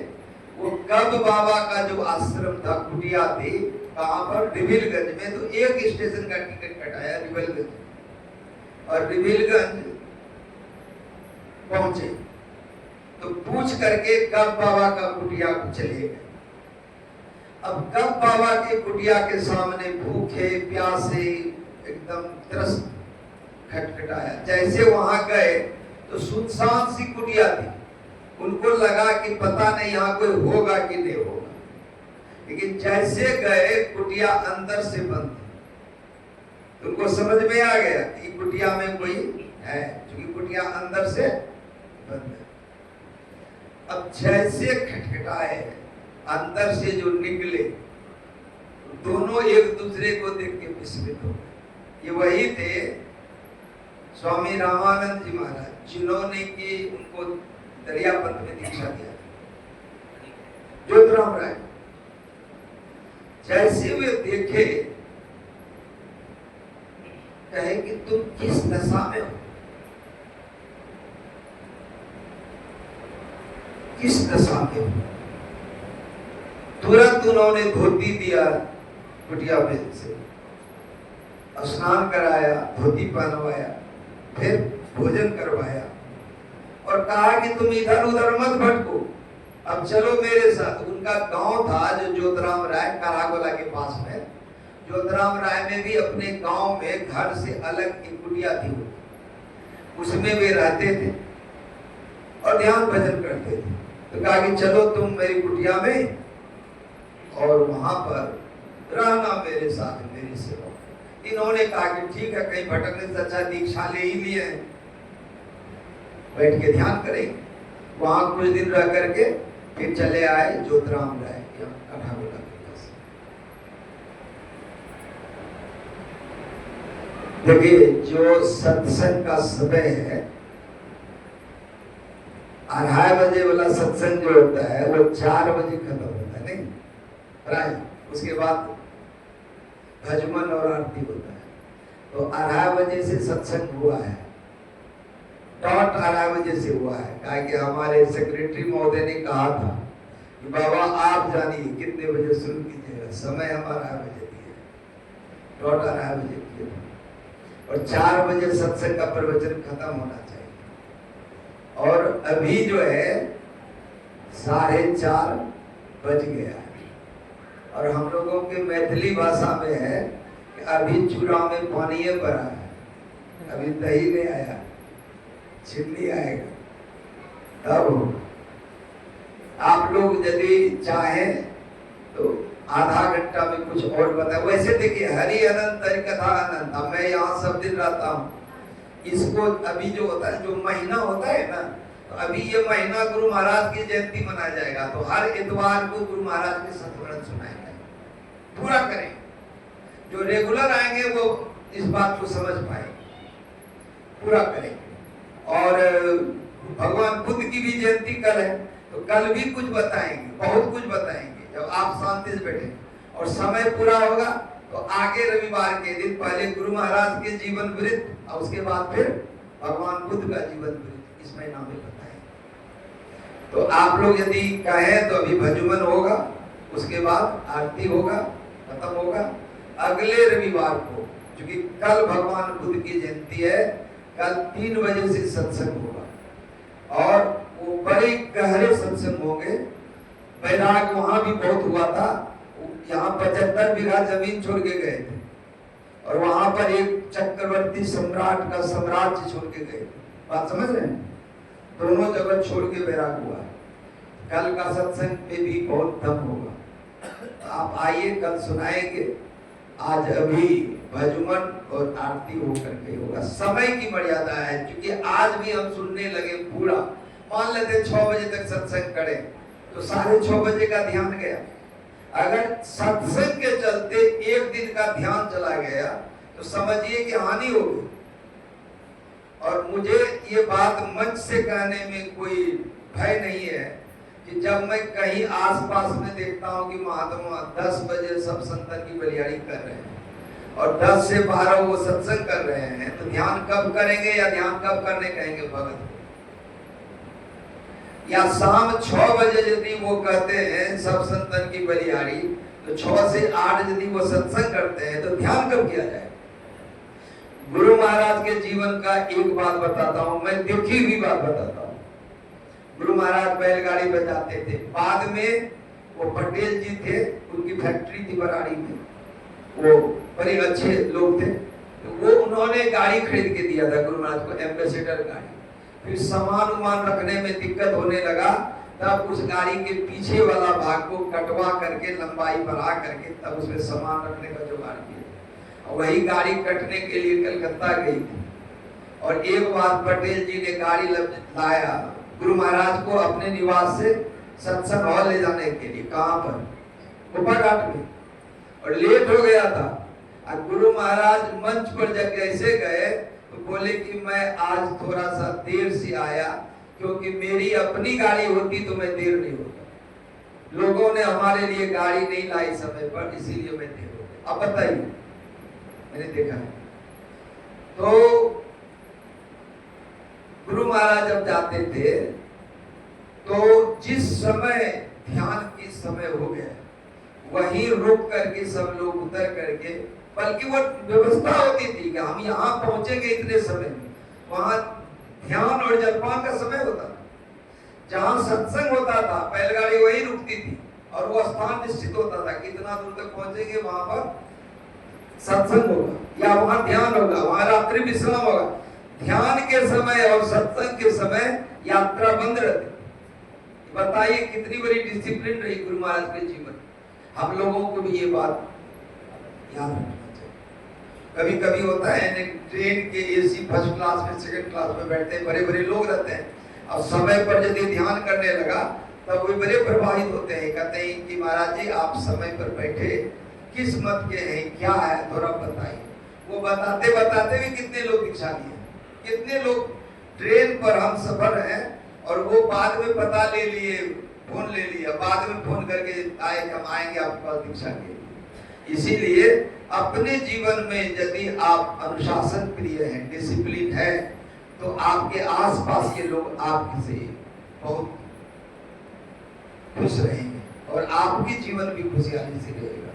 वो कब बाबा का जो आश्रम था, कुटिया थी, कहां पर? रिविलगंज में। तो एक स्टेशन का टिकट कटाया रिविलगंज, और रिविलगंज पहुंचे तो पूछ करके कब बाबा का कुटिया को चले गए। अब कब बाबा के कुटिया के सामने भूखे प्यासे एकदम त्रस्त खटखटाया। जैसे वहां गए तो सुनसान सी कुटिया थी, उनको लगा कि पता नहीं यहाँ कोई होगा कि नहीं होगा, लेकिन जैसे गए कुटिया अंदर से बंद थी। उनको समझ में आ गया कि कुटिया में कोई है, क्योंकि कुटिया अंदर से बंद है। अब जैसे खटखटाए, अंदर से जो निकले, दोनों एक दूसरे को देख के विस्मित हो गए। ये वही थे स्वामी रामानंद जी महाराज, जिन्होंने कि उनको दरियापंथ में दीक्षा दिया, ज्योतिराम राय। जैसे वे देखे, कहे कि तुम किस दशा में हो, किस दशा में हो? तुरंत उन्होंने धोती दिया, कुटिया में से स्नान कराया, धोती पहनवाया, फिर भोजन करवाया, और कहा कि तुम इधर उधर मत भटको, अब चलो मेरे साथ। उनका गांव था जो ज्योतिराम राय, करागोला के पास में। ज्योतिराम राय में भी अपने गांव में घर से अलग एक कुटिया थी, उसमें वे रहते थे और ध्यान भजन करते थे। तो कहा कि चलो तुम मेरी कुटिया में, और वहां पर रहना मेरे साथ, मेरी सेवा। इन्होंने कहा कि ठीक है, कहीं भटकने से अच्छा दीक्षा ले ही लिए हैं, बैठ के ध्यान करेंगे। वहां कुछ दिन रह करके फिर चले आए ज्योतिराम राय के करागोला के पास। देखिए, जो सत्संग का समय है, 2:30 बजे वाला सत्संग जो होता है वो 4 बजे खत्म होता है, नहीं प्राय। उसके बाद भजमन और आरती होता है। तो 2:30 बजे से सत्संग हुआ है, डॉट 2:30 बजे से हुआ है। कहा कि हमारे सेक्रेटरी महोदय ने कहा था कि बाबा आप जानिए कितने बजे शुरू कीजिएगा, समय हम 2:30 बजे दिए, डॉट 2:30 बजे किए। और 4 बजे सत्संग का प्रवचन खत्म होना चाहिए। और अभी जो है 4:30 बज गया है और हम लोगों के मैथिली भाषा में है कि अभी चूड़ा में पानी भरा है, अभी दही नहीं आया, चिल्ली आएगा तब। आप लोग यदि चाहें तो आधा घंटा में कुछ और बताए। वैसे देखिए हरि अनंत हरि कथा अनंत, मैं यहाँ सब दिन रहता हूँ। इसको अभी जो होता है, जो महीना होता है ना, तो अभी ये महीना गुरु महाराज की जयंती मनाया जाएगा, तो हर इतवार को गुरु महाराज के सत्संग सुनाएंगे, पूरा करें। जो रेगुलर आएंगे वो इस बात को समझ पाएंगे, पूरा करें। और भगवान बुद्ध की भी जयंती कल है, तो कल भी कुछ बताएंगे, बहुत कुछ बताएंगे जब आप शांति से बैठे। और समय पूरा होगा तो आगे रविवार के दिन पहले गुरु महाराज के जीवन वृत्त और उसके बाद फिर भगवान बुद्ध का जीवन वृत्त इस महीना में बताएंगे। तो आप लोग यदि कहें तो अभी भजन होगा, उसके बाद आरती होगा, खत्म होगा अगले रविवार को, क्योंकि कल भगवान बुद्ध की जयंती है। कल 3 बजे से सत्संग होगा और वो बड़े गहरे सत्संग होंगे। बैराग वहां भी बहुत हुआ था, यहाँ 75 बीघा जमीन छोड़ के गए थे और वहां पर एक चक्रवर्ती सम्राट का साम्राज्य छोड़ के गए। बात समझ रहे हैं? दोनों जगह छोड़ के बैराग हुआ। कल का सत्संग में भी बहुत दम होगा, आप आइए, कल सुनाएंगे। आज अभी भजमन और आरती होकर के होगा। समय की मर्यादा है, क्योंकि आज भी हम सुनने लगे पूरा, मान लेते 6 बजे तक सत्संग करें तो 6:30 बजे का ध्यान गया। अगर सत्संग के चलते एक दिन का ध्यान चला गया तो समझिए कि हानि हो गई। और मुझे ये बात मंच से कहने में कोई भय नहीं है कि जब मैं कहीं आसपास में देखता हूं कि महात्मा 10 बजे सब संतन की बलिहारी कर रहे हैं और 10 से 12 वो सत्संग कर रहे हैं, तो ध्यान कब करेंगे या ध्यान कब करने कहेंगे भगत? या शाम 6 बजे यदि वो कहते हैं सब संतन की बलिहारी, तो 6 से 8 यदि वो सत्संग करते हैं तो ध्यान कब किया जाए? गुरु महाराज के जीवन का एक बात बताता हूं, मैं देखी हुई बात बताता हूं। गुरु महाराज बैलगाड़ी बजाते थे, बाद में वो पटेल जी थे, उनकी फैक्ट्री थी बराड़ी में, वो बड़े अच्छे लोग थे, तो वो उन्होंने गाड़ी खरीद के दिया था गुरु महाराज को, एम्बेसडर गाड़ी। फिर सामान उमान रखने में दिक्कत होने लगा, तब उस गाड़ी के पीछे वाला भाग को कटवा करके लंबाई बढ़ा करके तब उसमें सामान रखने का जुगाड़ किया। वही गाड़ी कटने के लिए कलकत्ता गई थी और एक बार पटेल जी ने गाड़ी लाया गुरु महाराज को अपने निवास से सत्संग हॉल ले जाने के लिए। कहां पर? कुपाघाट में। और लेट हो गया था और गुरु महाराज मंच पर जब कैसे गए तो बोले कि मैं आज थोड़ा सा देर से आया, क्योंकि मेरी अपनी गाड़ी होती तो मैं देर नहीं होता। लोगों ने हमारे लिए गाड़ी नहीं लाई समय पर, इसीलिए मैं देर हो गया। अब बताइए, मैंने देखा है। तो गुरु महाराज जब जाते थे तो जिस समय ध्यान की समय हो गया वहीं रुक करके सब लोग उतर करके, बल्कि वो व्यवस्था होती थी कि हम यहाँ पहुंचेंगे इतने समय में, वहां ध्यान और जलपान का समय होता था। जहां सत्संग होता था बैलगाड़ी वहीं रुकती थी और वो स्थान निश्चित होता था कितना दूर तक पहुंचेंगे, वहां पर सत्संग होगा या वहां ध्यान होगा, वहां रात्रि विश्राम होगा। ध्यान के समय और सत्संग के समय यात्रा बंद रहती। बताइए कितनी बड़ी डिसिप्लिन रही गुरु महाराज के जीवन। हम लोगों को भी ये बात याद रखना चाहिए। कभी कभी होता है ट्रेन के एसी फर्स्ट क्लास में सेकंड क्लास में बैठते हैं, बड़े बड़े लोग रहते हैं और समय पर यदि ध्यान करने लगा तब वो बड़े प्रभावित होते हैं, कहते हैं कि महाराज जी आप समय पर बैठे, किस मत के हैं, क्या है, थोड़ा बताइए। वो बताते बताते भी कितने लोग दीक्षा लिए, कितने लोग ट्रेन पर हम सफर हैं और वो बाद में पता ले लिए, फोन ले लिया, बाद में फोन करके आए कि हम आएंगे आपके पास दीक्षा के लिए। इसीलिए अपने जीवन में यदि आप अनुशासन प्रिय हैं, डिसिप्लिन है, तो आपके आसपास के लोग आपसे बहुत खुश रहेंगे और आपकी जीवन भी खुशहाली से रहेगा।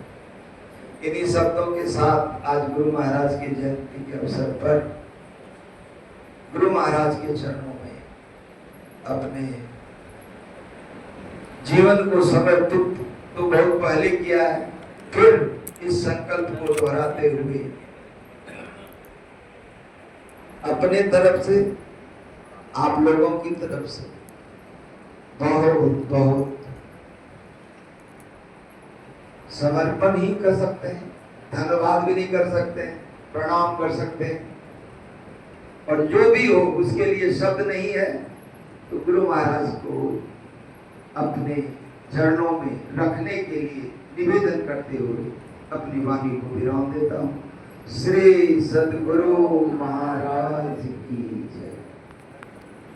इन्हीं शब्दों के साथ आज गुरु महाराज की जयंती के अवसर पर गुरु महाराज के चरणों में अपने जीवन को समर्पित तो बहुत पहले किया है, फिर इस संकल्प को दोहराते हुए अपने तरफ से, आप लोगों की तरफ से बहुत बहुत समर्पण ही कर सकते हैं, धन्यवाद भी नहीं कर सकते हैं, प्रणाम कर सकते हैं, और जो भी हो उसके लिए शब्द नहीं है, तो गुरु महाराज को अपने चरणों में रखने के लिए निवेदन करते हुए अपनी वाणी को विराम देता हूँ। श्री सद्गुरु महाराज की जय।